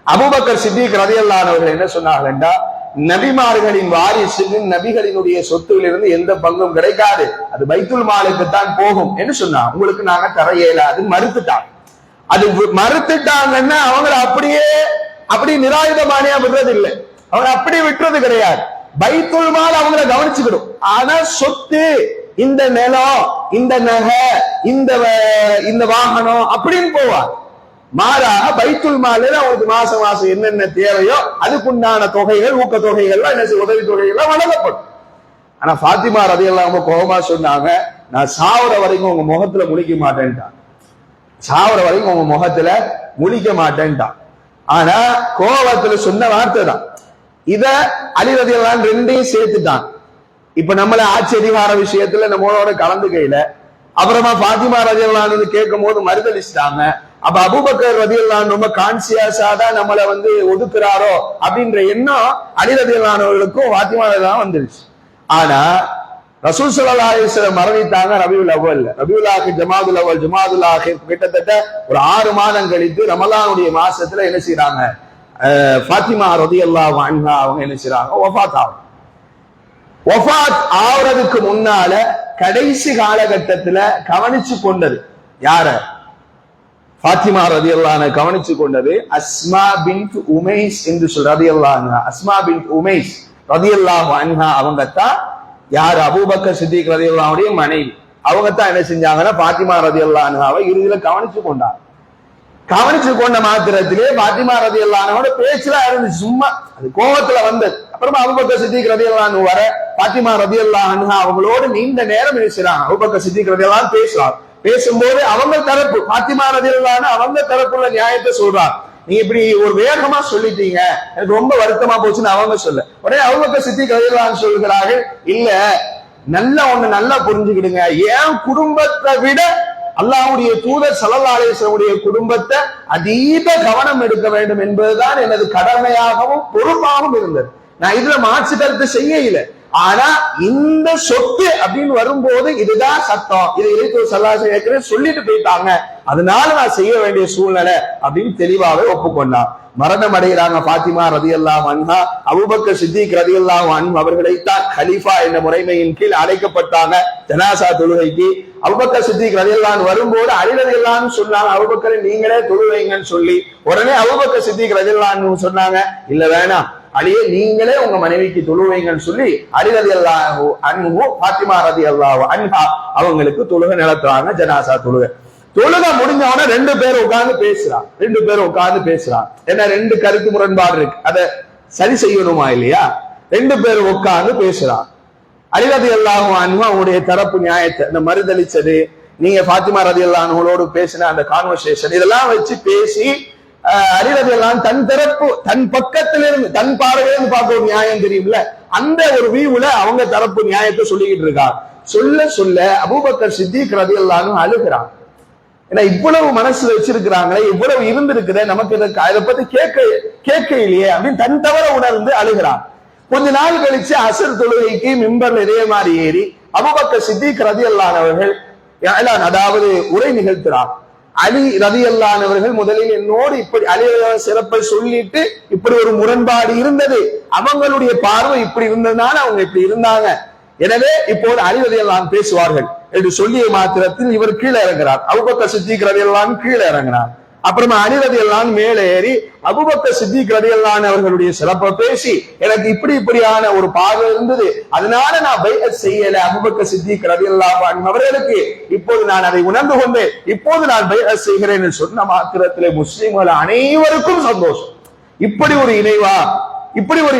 அபூபக்கர் சித்திக் ரலியல்லாஹு அன்ஹு அவர்கள் என்ன சொன்னார்கள் என்றால், நபிமார்களின் வாரிசுக்கு நபிகளினுடைய சொத்துகளிலிருந்து எந்த பங்கும் கிடைக்காது, அது பைத்துல் மாலுக்கு தான் போகும் என்று சொன்னாங்க. உங்களுக்கு நாங்க தர இயலாது மறுத்துட்டாங்க. அது மறுத்துட்டாங்கன்னா அவங்க அப்படி நிராயுதமானியா விடுறது இல்லை, அவங்க அப்படி விட்டுறது கிடையாது. பைத்துல் மால் அவங்கள கவனிச்சுக்கிடும். ஆனா சொத்து, இந்த நிலம், இந்த நகை, இந்த வாகனம் அப்படின்னு போவார். மாறாக பைத்துல் மால்ல அவங்களுக்கு மாசம் மாசம் என்னென்ன தேவையோ அதுக்குண்டான தொகைகள், ஊக்க தொகைகள், உதவி தொகைகள் வழங்கப்படும். ஆனா ஃபாத்திமா ரலியல்லாஹு அன்ஹா கோபமா சொன்னாங்க, நான் சாவுற வரைக்கும் உங்க முகத்துல முழிக்க மாட்டேன்ட்டான், சாவுற வரைக்கும் உங்க முகத்துல முழிக்க மாட்டேன்ட்டான். ஆனா கோபத்துல சொன்ன வார்த்தை தான். இத அலி ரலியல்லாஹு அன்ஹு ரெண்டையும் சேர்த்துட்டான். இப்ப நம்மள ஆட்சி அதிகார விஷயத்துல நம்மளோட கலந்துக்கையில அப்புறமா பாத்திமா ரலியல்லாஹு கேட்கும் போது மறுதளிச்சிட்டாங்க. அப்ப அபூபக்கர் ரலியல்லாஹு ரொம்ப கான்சியஸா தான் நம்மளை ஒதுக்குறாரோ அப்படின்ற எண்ணம் அலி ரலியல்லாஹுக்கும் பாத்திமா ரலியல்லாஹு வந்துருச்சு. ஆனா ரசூல் ஸல்லல்லாஹு அலைஹி வஸல்லம் மரணித்தாங்க ரபியுல் அவ்வல்ல. ரபியுல் ஆகிர், ஜமாதுல் அவ்வல், ஜமாதுல் ஆகிர் கிட்டத்தட்ட ஒரு 6 மாதம் கழித்து ரமலானுடைய மாசத்துல என்ன செய்யறாங்க, பாத்திமா ரலியல்லாஹு அன்ஹா அவங்க என்ன செய்யறாங்க, வஃபாத் ஆகும். வஃபாத் ஆவறதுக்கு முன்னால கடைசி காலகட்டத்துல கவனிச்சு கொண்டது யார? பாத்திமா ரலியல்லாஹு அன்ஹா கவனிச்சு கொண்டது அஸ்மா பின்த் உமைஸ் என்று சொல்ற ரலியல்லாஹு அன்ஹா. அஸ்மா பின்த் உமைஸ் ரலியல்லாஹு அன்ஹா அவங்க தான் யார், அபூபக்கர் சித்திக் ரலியல்லாஹு அன்ஹுடைய மனைவி. அவங்க தான் என்ன செஞ்சாங்கன்னா பாத்திமா ரலியல்லாஹு அன்ஹாவை இறுதியில கவனிச்சு கொண்டார். கவனிச்சு கொண்ட மாத்திரத்திலே பாத்திமா ரலியல்லாஹு அன்ஹாவோட பேச்சுலாம் இருந்துச்சு, சும்மா அது கோபத்துல வந்தது. அப்புறமா அபூபக்கர் சித்திக் ரலியல்லாஹு அன்ஹு வர பாத்திமா ரலியல்லாஹு அன்ஹா அவங்களோடு நீண்ட நேரம் பேசுறாங்க. அபூபக்கர் சித்திக் ரலியல்லாஹு அன்ஹு பேசுறாங்க. பேசும்போது அவங்க தரப்பு பாத்திமா ரலியல்லாஹு அன்ஹா அவங்க தரப்புள்ள நியாயத்தை சொல்றாங்க. நீங்க இப்படி ஒரு வேகமா சொல்லிட்டீங்க, எனக்கு ரொம்ப வருத்தமா போச்சுன்னு அவங்க சொல்ல உடனே அபூபக்கர் சித்திக் ரலியல்லாஹு அன்ஹு சொல்கிறார்கள், இல்ல நல்லா புரிஞ்சுக்கிடுங்க, என் குடும்பத்தை விட அல்லாஹ்வுடைய தூதர் ஸல்லல்லாஹு அலைஹி வஸல்லம் குடும்பத்தை அதீத கவனம் எடுக்க வேண்டும் என்பதுதான் எனது கடமையாகவும் பொறுப்பாகவும் இருந்தது. நான் இதுல மாற்று கருத்து செய்ய இல்லை. ஆனா இந்த சொத்து அப்படின்னு வரும்போது இதுதான் சட்டம், இதை இறைத்தூதர் ஸல்லல்லாஹு அலைஹி வஸல்லம் சொல்லிட்டு போயிட்டாங்க, அதனால நான் செய்ய வேண்டிய சூழ்நிலை அப்படின்னு தெளிவாகவே ஒப்புக்கொண்டான். மரணம் அடைகிறாங்க பாத்திமா ரலியல்லாஹு அன்ஹா. அபூபக்கர் சித்திக் ரலியல்லாஹு அன்ஹு அவர்களைத்தான் கலீஃபா என்ற முறைமையின் கீழ் அழைக்கப்பட்டாங்க ஜனாசா தொழுகைக்கு. அபூபக்கர் சித்திக் ரலியல்லாஹு அன்ஹு வரும்போது அலி ரலியல்லாஹு அன்ஹு சொன்னாங்க, அபூபக்கரை நீங்களே தொழுவைங்கன்னு சொல்லி. உடனே அபூபக்கர் சித்திக் ரலியல்லாஹு அன்ஹு சொன்னாங்க, இல்ல வேணாம், அலியே நீங்களே உங்க மனைவிக்கு தொழுவைங்கன்னு சொல்லி அலி ரலியல்லாஹு அன்ஹு பாத்திமா ரலியல்லாஹு அன்ஹா அவங்களுக்கு தொழுகை நடத்துறாங்க, ஜனாசா தொழுகை. தொழுகை முடிஞ்சவன 2 பேரும் உட்கார்ந்து பேசுறான். ஏன்னா 2 கருத்து முரண்பாடு இருக்கு, அதை சரி செய்யணுமா இல்லையா? 2 பேரும் உட்கார்ந்து பேசுறான். அலி ரலியல்லாஹு அன்ஹு அவங்களுடைய தரப்பு நியாயத்தை, இந்த மறுதளிச்சது, நீங்க பாத்திமா ரலியல்லாஹு அன்ஹுவோடு பேசின அந்த கான்வர்சேஷன், இதெல்லாம் வச்சு பேசி அலி ரலியல்லாஹு அன்ஹு தன் தரப்பு, தன் பக்கத்திலிருந்து, தன் பார்வையிலிருந்து பார்க்க ஒரு நியாயம் தெரியும்ல, அந்த ஒரு வியூல அவங்க தரப்பு நியாயத்தை சொல்லிக்கிட்டு இருக்காங்க. சொல்ல அபூபக்கர் சித்திக் ரலியல்லாஹு அன்ஹு அழுகிறான். ஏன்னா இவ்வளவு மனசுல வச்சிருக்கிறாங்களே, இவ்வளவு இருந்திருக்குதே, நமக்கு இதை பத்தி கேட்க இல்லையே அப்படின்னு தன் தவற உணர்ந்து அழுகிறான். கொஞ்ச நாள் கழிச்சு அசர் தொழுகைக்கு மிம்பர்ல இதே மாதிரி ஏறி அபூபக்கர் சித்திக் ரலியல்லாஹு அன்ஹு அவர்கள் அதாவது உரை நிகழ்த்துறார். அலி ரலியல்லாஹு அன்ஹு அவர்கள் முதலில் என்னோடு இப்படி அலி சிறப்பை சொல்லிட்டு இப்படி ஒரு முரண்பாடு இருந்தது, அவங்களுடைய பார்வை இப்படி இருந்ததுனால அவங்க இப்படி இருந்தாங்க, எனவே இப்போது அலி ரலியல்லாஹு அன்ஹு பேசுவார்கள் என்று சொல்லிய மாத்திரத்தில் இவர் கீழே இறங்குறார். அபூபக்கர் சித்திக் ரலியல்லாஹு அன்ஹு கீழே இறங்கினார். அப்புறமா அலி ரலியல்லாஹு அன்ஹு மேலே ஏறி அபூபக்கர் சித்திக் ரலியல்லாஹு அன்ஹு அவர்களுடைய சிறப்பை பேசி, எனக்கு இப்படியான ஒரு பார்வை இருந்தது, அதனால நான் பைஅத் செய்யல அபூபக்கர் சித்திக் ரலியல்லாஹு அன்ஹு அவர்களுக்கு, இப்போது நான் அதை உணர்ந்து கொண்டேன், இப்போது நான் பைஅத் செய்கிறேன் என்று சொன்ன மாத்திரத்திலே முஸ்லிம்கள் அனைவருக்கும் சந்தோஷம். இப்படி ஒரு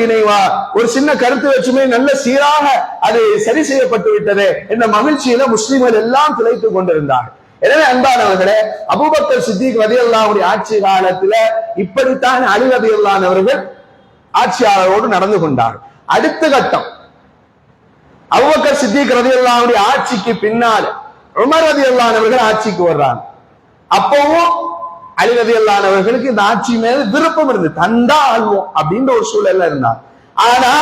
இணைவா, ஒரு சின்ன கருத்து வச்சுமே நல்ல சீராக அது சரி செய்யப்பட்டு விட்டது என்ற மகிழ்ச்சியில முஸ்லிம்கள் எல்லாம் திளைத்துக் கொண்டிருந்தார்கள். எனவே அன்பானவர்களே, அபூபக்கர் சித்திக் ரலியல்லாஹு அன்ஹு ஆட்சி காலத்துல இப்படித்தான் அலி ரலியல்லாஹு அன்ஹு அவர்கள் ஆட்சியாளரோடு நடந்து கொண்டார். அடுத்த கட்டம், அபூபக்கர் சித்திக் ரலியல்லாஹு அன்ஹு ஆட்சிக்கு பின்னால் உமர் ரலியல்லாஹு அன்ஹு அவர்கள் ஆட்சிக்கு வர்றாங்க. அப்பவும் அலி ரலியல்லாஹு அன்ஹு அவர்களுக்கு இந்த ஆட்சி மேல விருப்பம் இருந்து தந்தா ஆள்வோம் அப்படின்ற ஒரு சூழல்ல இருந்தார். ஆனா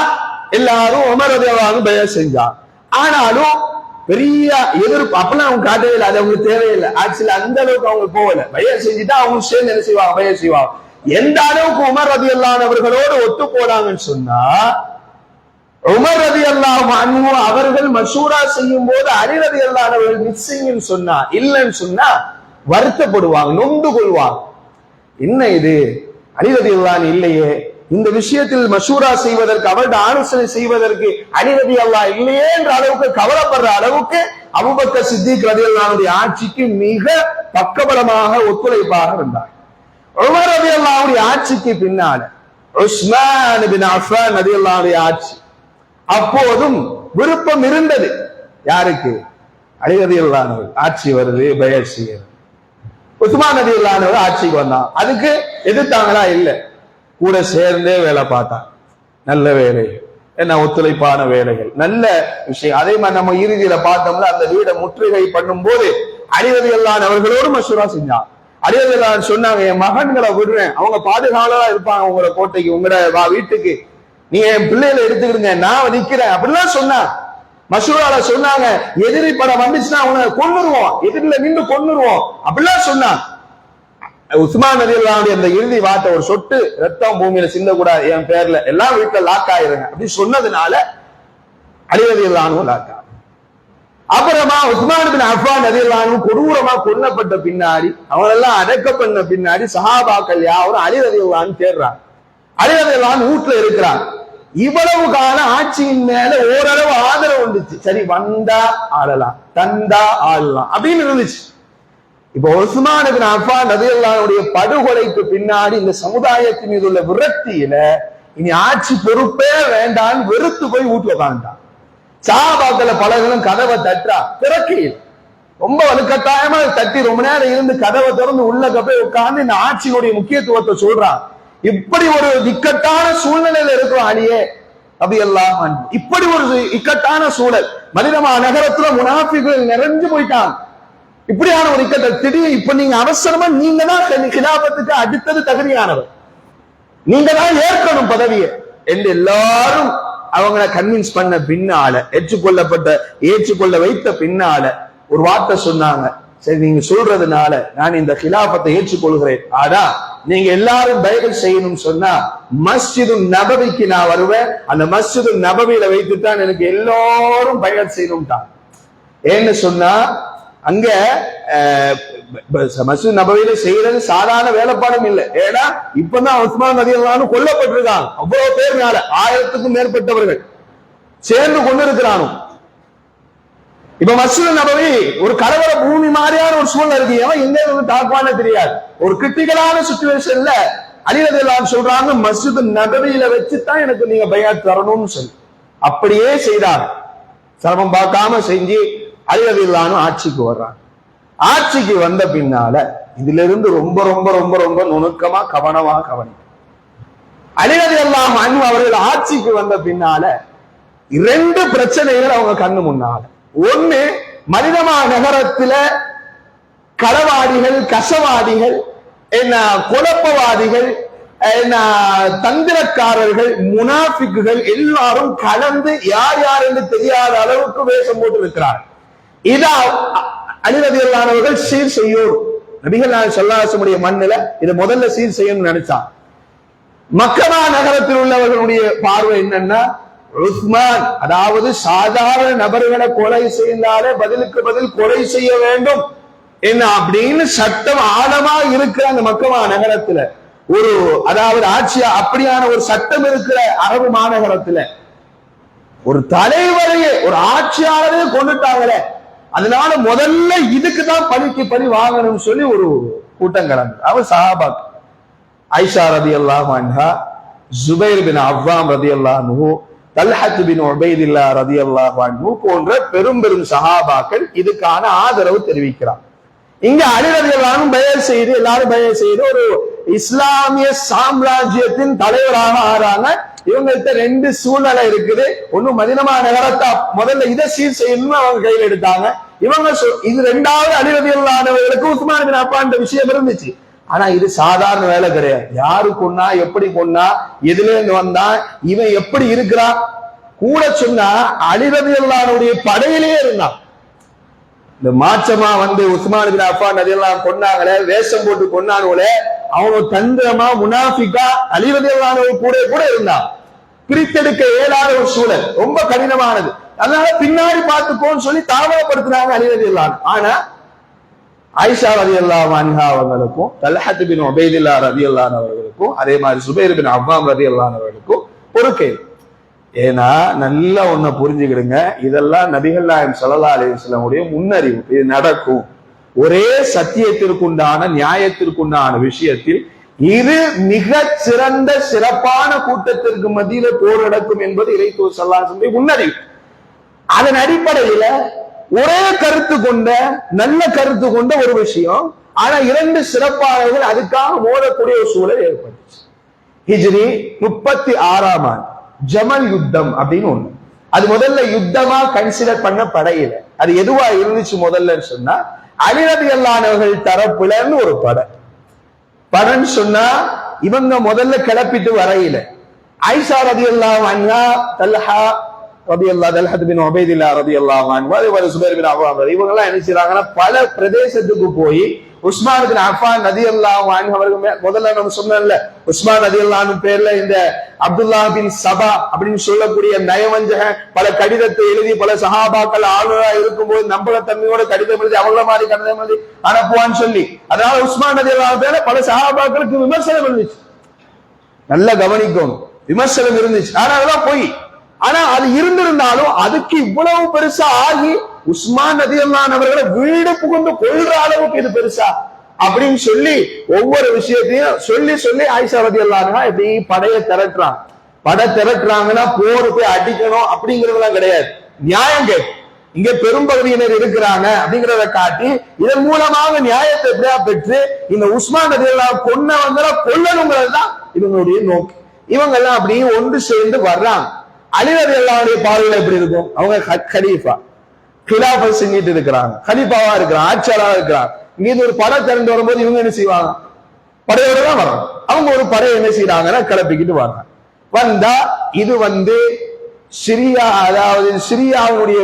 எல்லாரும் உமர் ரலியல்லாஹு அன்ஹு பைஅத் செஞ்சாங்க. ஆனாலும் பெரிய எதிர்ப்பு அப்பெல்லாம் அவங்க காட்டவே இல்லை, அது அவங்களுக்கு தேவையில்லை. ஆட்சியில அந்த அளவுக்கு அவங்க போகல, பைஅத் செஞ்சுட்டா அவங்க சேர்ந்து என்ன செய்வாங்க, பைஅத் செய்வாங்க. எந்த அளவுக்கு உமர் ரலியல்லாஹு அன்ஹு அவர்களோடு ஒத்து போனாங்கன்னு சொன்னா, உமர் ரலியல்லாஹு அன்ஹு அவர்கள் மஷூரா செய்யும் போது அலி ரலியல்லாஹு அன்ஹு அவர்கள் மிஸ்ஸிங்னு சொன்னா, இல்லைன்னு சொன்னா வருத்தப்படுவாங்க, நொந்து கொள்வாங்க. என்ன இது, அலி ரலியல்லாஹு அன்ஹு இல்லையே, இந்த விஷயத்தில் மஷூரா செய்வதற்கு, அவருடைய ஆலோசனை செய்வதற்கு அலி ரலியல்லாஹு அன்ஹு இல்லையே என்ற அளவுக்கு கவலைப்படுற அளவுக்கு அபூபக்கர் சித்திக் ரலியல்லாஹு அன்ஹு ஆட்சிக்கு மிக பக்கபலமாக ஒத்துழைப்பாக இருந்தார். உமர் ரலியல்லாஹு அன்ஹு ஆட்சிக்கு பின்னால உஸ்மான் பின் அஃபான் ரலியல்லாஹு அன்ஹு ஆட்சி, அப்போதும் விருப்பம் இருந்தது. யாருக்கு? அலி ரலியல்லாஹு அன்ஹு ஆட்சி வருது, பைஅத் செய்யறது. உஸ்மான் ரலியல்லாஹு அன்ஹு ஆட்சிக்கு வந்தான், அதுக்கு எதிர்த்தாங்களா? இல்ல, கூட சேர்ந்தே வேலை பார்த்தான், நல்ல வேலை. என்ன ஒத்துழைப்பான வேலைகள், நல்ல விஷயம். அதே மாதிரி நம்ம இறுதியில பார்த்தோம்னா அந்த வீடை முற்றுகை பண்ணும் போது அலி ரலியல்லாஹு அன்ஹு அவர்களோடு மசூரா செஞ்சாங்க. அலி ரலியல்லாஹு அன்ஹு சொன்னாங்க, என் மகன்களை விடுறேன், அவங்க பாதுகாவலா இருப்பாங்க உங்களோட கோட்டைக்கு, உங்களோட வீட்டுக்கு, நீங்க என் பிள்ளைகளை எடுத்துக்கிடுங்க, நான் நிக்கிறேன் அப்படிலாம் சொன்னாங்க. மசூரால சொன்னாங்க, எதிரி படம் வந்துச்சுன்னா அவனை கொன்னுருவோம், எதிரில நின்று கொன்னுருவோம் அப்படிலாம் சொன்னாங்க. உஸ்மான் ரலியல்லாஹு அன்ஹு அந்த இறுதி வார்த்தை, ஒரு சொட்டு ரத்தம் பூமியில சிந்தக்கூடாது என் பேர்ல, எல்லாம் வீட்டுல லாக் ஆயிருங்க அப்படி சொன்னதுனால அலி ரலியல்லாஹு அன்ஹு லாக் ஆகும். அப்புறமா உஸ்மான் பின் அஃபான் ரலியல்லாஹு அன்ஹு கொடூரமா கொல்லப்பட்ட பின்னாடி, அவங்களெல்லாம் அடக்கம் பண்ண பின்னாடி சஹாபாக்கள் யாரும் அலி ரலியல்லாஹு அன்ஹு தேடுறாங்க. அலி ரலியல்லாஹு அன்ஹு வீட்டுல இருக்கிறாங்க. இவ்வளவு கால ஆட்சியின் மேல ஓரளவு ஆதரவு வந்துச்சு. சரி, வந்தா ஆளலாம், தந்தா ஆளலாம் அப்படின்னு இருந்துச்சு. இப்ப உஸ்மான் பின் அஃபான் ரலியல்லாஹு அன்ஹுடைய படுகொலைக்கு பின்னாடி இந்த சமுதாயத்தின் மீது உள்ள விரக்தியில இனி ஆட்சி பொறுப்பே வேண்டாம், வெறுத்து போய் வீட்டுல உட்கார்ந்துட்டான். சஹாபாக்கள பலர்களும் கதவை தட்டா திறக்கையில் ரொம்ப வலுக்கட்டாயமா தட்டி ரொம்ப நேரம் இருந்து கதவை திறந்து உள்ள போய் உட்கார்ந்து இந்த ஆட்சியினுடைய முக்கியத்துவத்தை சொல்றான். இப்படி ஒரு இக்கட்டான சூழ்நிலையில இருக்கிறோம் அலியே ரலியல்லாஹு அன்ஹு. இப்படி ஒரு இக்கட்டான சூழல், மதீனா நகரத்துல முனாஃபிக்குகள் நிறைஞ்சு போயிட்டாங்க. இப்படியான ஒரு இக்கட்ட திடீர் இப்ப நீங்க அவசரமா நீங்க தான் கிலாபத்துக்கு அடுத்தது தகுதியானவர், நீங்க தான் ஏற்கணும் பதவியை என்று எல்லாரும் அவங்களை கன்வின்ஸ் பண்ண பின்னால, ஏற்றுக்கொள்ள வைத்த பின்னால ஒரு வார்த்தை சொன்னாங்க, சரி நீங்க சொல்றதுனால நான் இந்த கிலாபத்தை ஏற்றுக்கொள்கிறேன், ஆனா நீங்க எல்லாரும் பைபிள் செய்யணும் சொன்னா மஸ்ஜிது நபவிக்கு நான் வருவேன், அந்த மஸ்ஜிது நபவியில வைத்துத்தான் எனக்கு எல்லாரும் பைபிள் செய்யணும்ட்டான். ஏன்னு சொன்னா அங்க மஸ்ஜித் நபவியில செய்யறது சாதாரண வேலைப்பாடும் இல்லை. ஏன்னா இப்பதான் உஸ்மான் ரலியல்லாஹு அன்ஹு கொல்லப்பட்டிருக்காங்க, அவ்வளவு பேர் மேல 1000க்கும் மேற்பட்டவர்கள் சேர்ந்து கொண்டிருக்கிறானோ. இப்ப மஸ்ஜித் நபவி ஒரு கலவர பூமி மாதிரியான ஒரு சூழ்நிலை இருக்கு, எவன் எங்க இருந்து தாக்குவானே தெரியாது. ஒரு கிரிட்டிக்கலான சிச்சுவேஷன்ல அலி ரலியல்லாஹு அன்ஹு சொல்றாங்க, மஸ்ஜித் நபவியில வச்சுதான் எனக்கு நீங்க பைஅத் தரணும்னு சொல்லி அப்படியே செய்தாங்க. சிரமம் பார்க்காம செஞ்சு அலி ரலியல்லாஹு அன்ஹு ஆட்சிக்கு வர்றாங்க. ஆட்சிக்கு வந்த பின்னால இதுல இருந்து ரொம்ப ரொம்ப ரொம்ப ரொம்ப நுணுக்கமா கவனமா கவனிக்கும். அலி ரலியல்லாஹு அன்ஹு அவர்கள் ஆட்சிக்கு வந்த பின்னால 2 பிரச்சனைகள் அவங்க கண்ணு முன்னால. ஒண்ணு, மதீனா நகரத்துல களவாடிகள், கசவாடிகள், என்ன குழப்பவாதிகள், என்ன தந்திரக்காரர்கள், முனாஃபிக்குகள் எல்லாரும் கலந்து யார் யார் என்று தெரியாத அளவுக்கு வேஷம் போட்டு இருக்கிறார். இதா அலி ரலியல்லாஹு அன்ஹு அவர்கள் சீர் செய்யும். நபிகள் நாயகம் ஸல்லல்லாஹு அலைஹி வஸல்லம் மண்ணில இதை முதல்ல சீர் செய்யணும்னு நினைச்சான். மக்கா நகரத்தில் உள்ளவர்களுடைய பார்வை என்னன்னா, உஸ்மான் அதாவது சாதாரண நபர்களை கொலை செய்தாலே பதிலுக்கு பதில் கொலை செய்ய வேண்டும் என்ன அப்படின்னு சட்டம் ஆழமா இருக்கிற அந்த மக்கா நகரத்துல ஒரு அதாவது ஆட்சியா அப்படியான ஒரு சட்டம் இருக்கிற அரபு மாநகரத்துல ஒரு தலைவரையே ஒரு ஆட்சியாளரையே கொண்டுட்டாங்களே, அதனால முதல்ல இதுக்கு தான் பழிக்கு பழி வாங்கணும்னு சொல்லி ஒரு கூட்டம் கிளம்புது. அவர் சஹாபாக் ஆயிஷா ரலியல்லாஹு அன்ஹா, ஜுபைர் பின் அவ்வாம் ரலியல்லாஹு அன்ஹு, தல்ஹத் பின் உபைதில்லா ரலியல்லாஹு அன்ஹு போன்ற பெரும் பெரும் சஹாபாக்கள் இதுக்கான ஆதரவு தெரிவிக்கிறார். இங்க அலி ரலியல்லாஹு அன்ஹு பைஅத் செய்து எல்லாரும் பைஅத் செய்து ஒரு இஸ்லாமிய சாம்ராஜ்யத்தின் தலைவராக ஆறாங்க. இவங்கள்ட்ட 2 சூழ்நிலை இருக்குது. ஒண்ணு மதீனா நகரத்தை முதல்ல இதை சீர் செய்யணும்னு அவங்க கையில் எடுத்தாங்க. இவங்க இது 2வது அலி ரலியல்லாஹு அன்ஹுவுக்கு உஸ்மான் பின் அஃபான் விஷயம் இருந்துச்சு. ஆனா இது சாதாரண வேலை கிடையாது. யாரு கொன்னா, எப்படி கொன்னா, எதுல இருந்து வந்தா, இவன் எப்படி இருக்கிறான் கூட சொன்னா அலி ரலியல்லாஹு அன்ஹுடைய படையிலேயே இருந்தான். இந்த மாற்றமா உஸ்மான் பின் அஃபான் ரலியல்லாஹு அன்ஹு கொன்னாங்களே, வேஷம் போட்டு கொன்னாங்களே, அவங்க தந்திரமா முனாஃபிகா அலி ரலியல்லாஹு அன்ஹு கூட இருந்தான். பிரித்தெடுக்க இயலாத ஒரு சூழல், ரொம்ப கடினமானது. அதனால பின்னாடி பார்த்துக்கோன்னு சொல்லி தாமதப்படுத்தினாங்க அலி ரலியல்லாஹு அன்ஹு. ஆனா ஆயிஷா ரலியல்லாஹு அன்ஹா அவர்களுக்கும், தல்ஹத் பின் உபைதில்லா ரலியல்லாஹு அன்ஹு அவர்களுக்கும், அதே மாதிரி ஜுபைர் பின் அவ்வாம் ரலியல்லாஹு அன்ஹு அவர்களுக்கும் ஒரு கேள்வி. ஏன்னா நல்லா ஒன்ன புரிஞ்சுக்கிடுங்க, இதெல்லாம் நபிகள் நாயகம் ஸல்லல்லாஹு அலைஹி வஸல்லம் உடைய முன்னறிவு. இது நடக்கும். ஒரே சத்தியத்திற்குண்டான நியாயத்திற்குண்டான விஷயத்தில் இது மிக சிறந்த சிறப்பான கூட்டத்திற்கு மத்தியில போர் நடக்கும் என்பது இறைத்தூதர் ஸல்லல்லாஹு அலைஹி வஸல்லம் முன்னறிவு. அதன் அடிப்படையில ஒரே கருத்து கொண்ட நல்ல கருத்து கொண்ட ஒரு விஷயம், ஆனா 2 சிறப்பாளர்கள் அதுக்காக மோதக்கூடிய ஒரு சூழல் ஏற்பட்டுச்சு. ஹிஜ்ரி 36ஆம் ஆண்டு ஜமல் யுத்தம் அப்படின்னு ஒண்ணு. அது முதல்ல யுத்தமா கன்சிடர் பண்ண படையில. அது எதுவா இருந்துச்சு முதல்லன்னு சொன்னா, அலி ரலியல்லாஹு அன்ஹு தரப்புலன்னு ஒரு படன்னு சொன்னா இவங்க முதல்ல கிளப்பிட்டு வரையில ஆயிஷா ரலியல்லாஹு அன்ஹா, தல்ஹா ரலியல்லாஹு, தல்ஹா பின் உபைதில்லாஹ் ரலியல்லாஹு அன்ஹு, அதே சுபைர் பின் அவ்வாம், இவங்க எல்லாம் என்ன செய்றாங்கன்னா பல பிரதேசத்துக்கு போய் உஸ்மான் பின் அஃபான் ரலியல்லாஹு அன்ஹு அவர்கள் முதல்ல நம்ம சொன்னோம்ல, உஸ்மான் ரலியல்லாஹு அன்ஹு பேர்ல இந்த அப்துல்லாஹ் பின் சபா அப்படின்னு சொல்லக்கூடிய நயவஞ்சக பல கடிதத்தை எழுதி பல சஹாபாக்கள் ஆளுநரா இருக்கும்போது நம்பகத்தன்மையோட கடிதம் எழுதி அவங்கள மாதிரி கடிதம் எழுதி அனுப்புவான்னு சொல்லி, அதனால உஸ்மான் ரலியல்லாஹு பேர்ல பல சஹாபாக்களுக்கு விமர்சனம் இருந்துச்சு. நல்லா கவனிக்கணும், விமர்சனம் இருந்துச்சு. ஆனா அதெல்லாம் போய், ஆனா அது இருந்திருந்தாலும் அதுக்கு இவ்வளவு பெருசா ஆகி உஸ்மான் ரலியல்லாஹு அன்ஹு அவர்களை வீடு புகுந்து கொள்ற அளவுக்கு இது பெருசா அப்படின்னு சொல்லி ஒவ்வொரு விஷயத்தையும் சொல்லி சொல்லி ஆயிஷா ரலியல்லாஹு அன்ஹா இப்படி படைய திரட்டுறாங்கன்னா போர் போய் அடிக்கணும் அப்படிங்கறதெல்லாம் கிடையாது. நியாயம் கேட்கு, இங்க பெரும்பகுதியினர் இருக்கிறாங்க அப்படிங்கிறத காட்டி இதன் மூலமாக நியாயத்தை எப்படியா பெற்று இந்த உஸ்மான் ரலியல்லாஹு கொன்னவங்களை கொல்லணுங்கிறது தான் இவங்களுடைய நோக்கு. இவங்க எல்லாம் அப்படியே ஒன்று சேர்ந்து வர்றாங்க. அலி ரலியல்லாஹு பார்வையில எப்படி இருக்கும்? அவங்க கலீஃபா, கிலாஃபத் செஞ்சிட்டு இருக்கிறாங்க, கலீஃபாவா இருக்கிறாங்க, ஆட்சியாளராக இருக்கிறாங்க. இங்க ஒரு படை திரண்டு வரும்போது இவங்க என்ன செய்வாங்க? படையோட தான் வரும். அவங்க ஒரு படையை என்ன செய்யறாங்கன்னா கிளப்பிக்கிட்டு வர்றாங்க. வந்தா இது சிரியா, அதாவது சிரியாவுடைய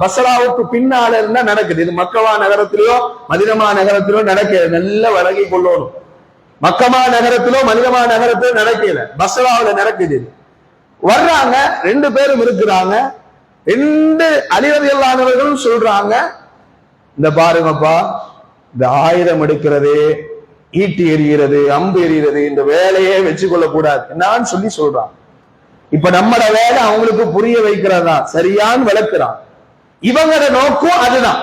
பசராவுக்கு பின்னால இருந்தா நடக்குது. இது மக்கமா நகரத்திலயோ மதினமா நகரத்திலோ நடக்கிறது. நல்ல வழங்கி கொள்ளணும். மக்கமா நகரத்திலோ மதினமா நகரத்திலோ நடக்கல, பசராவுல நடக்குது. வர்றாங்க, ரெண்டு பேரும் இருக்கிறாங்க. ரெண்டு அலி ரலியல்லாஹு அன்ஹு சொல்றாங்க, இந்த பாருங்கப்பா, இந்த ஆயுதம் எடுக்கிறது, ஈட்டி எறிகிறது, அம்பு எறிகிறது, இந்த வேலையே வச்சு கொள்ள கூடாது என்னான்னு சொல்றான். இப்ப நம்மட வேலை அவங்களுக்கு புரிய வைக்கிறதா, சரியான்னு விளக்குறான். இவங்களோட நோக்கம் அதுதான்.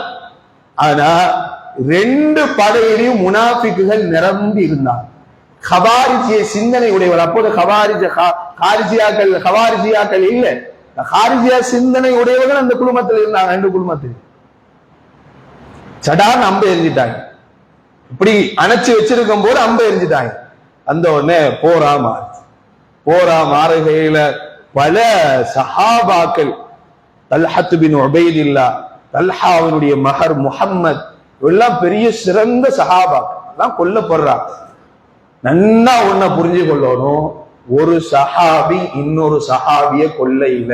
ஆனா ரெண்டு படையிலையும் முனாஃபிக்குகள் நிரம்பி இருந்தாங்க. ஹவாரிஜிய சிந்தனை உடையவர். அப்போது ஹவாரிஜியாக்கள் இல்ல, ஹாரிஜியா சிந்தனை உடையவர்கள் அந்த குழுமத்தில் இருந்தாங்க. ரெண்டு குழுமத்தில் சடான்னு அம்பு எரிஞ்சிட்டாங்க. இப்படி அணைச்சு வச்சிருக்கும் போது அம்பு எரிஞ்சிட்டாங்க. அந்த உடனே போரா மாறுகையில பல சஹாபாக்கள், தல்ஹத் பின் உபைதில்லாஹ், தல்ஹாவினுடைய மகர் முஹம்மத், எல்லாம் பெரிய சிறந்த சஹாபாக்கள் எல்லாம் கொல்லப்படுறாங்க. நன்னா ஒன்ன புரிஞ்சு கொள்ளணும், ஒரு சஹாபி இன்னொரு சஹாபிய கொல்லையில.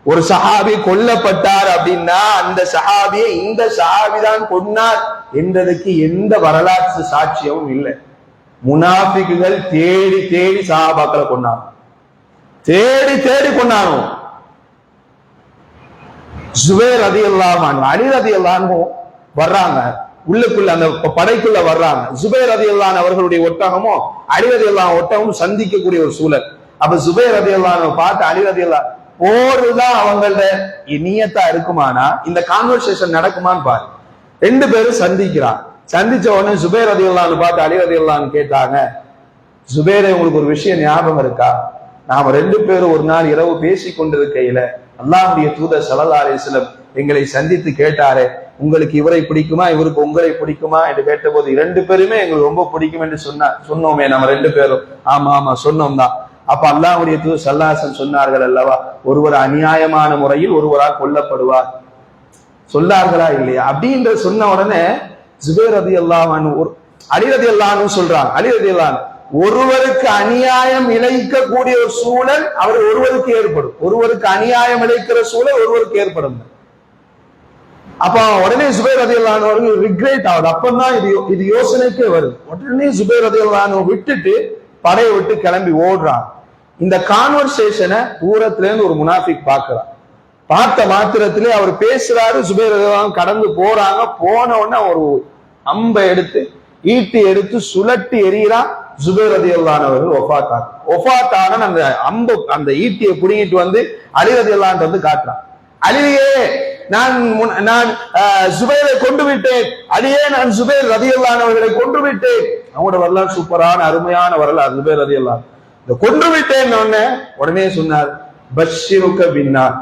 ஒரு சஹாபி கொல்லப்பட்டார் அப்படின்னா அந்த சஹாபியை இந்த சஹாபி தான் கொன்னார் என்றதுக்கு எந்த வரலாற்று சாட்சியமும் இல்லை. முனாஃபிக்குகள் தேடி தேடி சஹாபாக்களை கொண்டாங்க, தேடி கொண்டாங்க. சுபைர் ரலியல்லாஹு அன்ஹு, அலி ரலியல்லாஹு அன்ஹு வர்றாங்க, உள்ளுக்குள்ள அந்த படைக்குள்ள வர்றாங்க. சுபைர் ரலியல்லாஹு அன்ஹு அவர்களுடைய ஒட்டகமும் அலி ரலியல்லாஹு அன்ஹு ஒட்டகமும் சந்திக்கக்கூடிய ஒரு சூழல். அப்ப சுபைர் ரலியல்லாஹு அன்ஹு பார்த்து அலி ரலியல்லாஹு, போருதான் அவங்களோட நியத்தா இருக்குமானா இந்த கான்வர்சேஷன் நடக்குமான்னு பாரு. ரெண்டு பேரும் சந்திக்கிறான். சந்திச்ச உடனே சுபைர் ரலியல்லாஹு அன்ஹு பார்த்து அலி ரலியல்லாஹு அன்ஹு கேட்டாங்க, சுபைரே, உங்களுக்கு ஒரு விஷயம் ஞாபகம் இருக்கா? நாம ரெண்டு பேரும் ஒரு நாள் இரவு பேசி கொண்டிருக்கையில அல்லாஹ்வுடைய தூதர் ஸல்லல்லாஹு அலைஹி வஸல்லம் எங்களை சந்தித்து கேட்டாரே, உங்களுக்கு இவரை பிடிக்குமா, இவருக்கு உங்களை பிடிக்குமா என்று கேட்டபோது இரண்டு பேருமே எங்களுக்கு ரொம்ப பிடிக்கும் என்று சொன்னோமே நம்ம ரெண்டு பேரும். ஆமா சொன்னோம் தான். அப்ப அல்லாஹ்வுடைய தூதர் ஸல்லல்லாஹு அலைஹி வஸல்லம் சொன்னார்கள் அல்லவா, ஒருவர் அநியாயமான முறையில் ஒருவரால் கொல்லப்படுவார் சொன்னார்களா இல்லையா அப்படின்ற சொன்ன உடனே சுபைர் ரலியல்லாஹு அன்ஹு, அலி ரலியல்லாஹு அன்ஹு சொல்றாங்க, அலி ரலியல்லாஹு அன்ஹு, ஒருவருக்கு அநியாயம் இழைக்கக்கூடிய ஒரு சூழல் அவர் ஒருவருக்கு ஏற்படும், ஒருவருக்கு அநியாயம் இழைக்கிற சூழல் ஒருவருக்கு ஏற்படும். அப்ப உடனே சுபைர் ரலியல்லாஹு அன்ஹு அவர்கள் ரிக்ரெட் ஆகுது. அப்பதான் இது யோசனைக்கே வருது. உடனே சுபைர் ரலியல்லாஹு அன்ஹு விட்டுட்டு படையை விட்டு கிளம்பி ஓடுறான். இந்த கான்வர்சேஷனை தூரத்துல இருந்து ஒரு முனாஃபிக் பார்க்கிறார். பார்த்த மாத்திரத்திலே அவர் பேசுறாரு, சுபைர் ரலியல்லாஹு அன்ஹு கடந்து போறாங்க. போன உடனே ஒரு அம்பை எடுத்து ஈட்டி எடுத்து சுழட்டி எறிகிறான். சுபைர் ரலியல்லாஹு அன்ஹு அவர்கள் ஒஃபாத்தான அந்த அம்பு அந்த ஈட்டியை புடிங்கிட்டு வந்து அலி ரலியல்லாஹு அன்ஹு வந்து காட்டுறான். அலியே, நான் சுபைரை கொண்டு விட்டேன், அலியே நான் சுபைர் ரலியல்லாஹு அன்ஹு அவர்களை கொன்று விட்டேன். அவங்களோட வரலாறு சூப்பரான அருமையான வரலாறு. சுபைர் ரலியல்லாஹு அன்ஹு கொன்று விட்டேன் உடனே சொன்னார், பஷ்ஷிருக பின்னார்,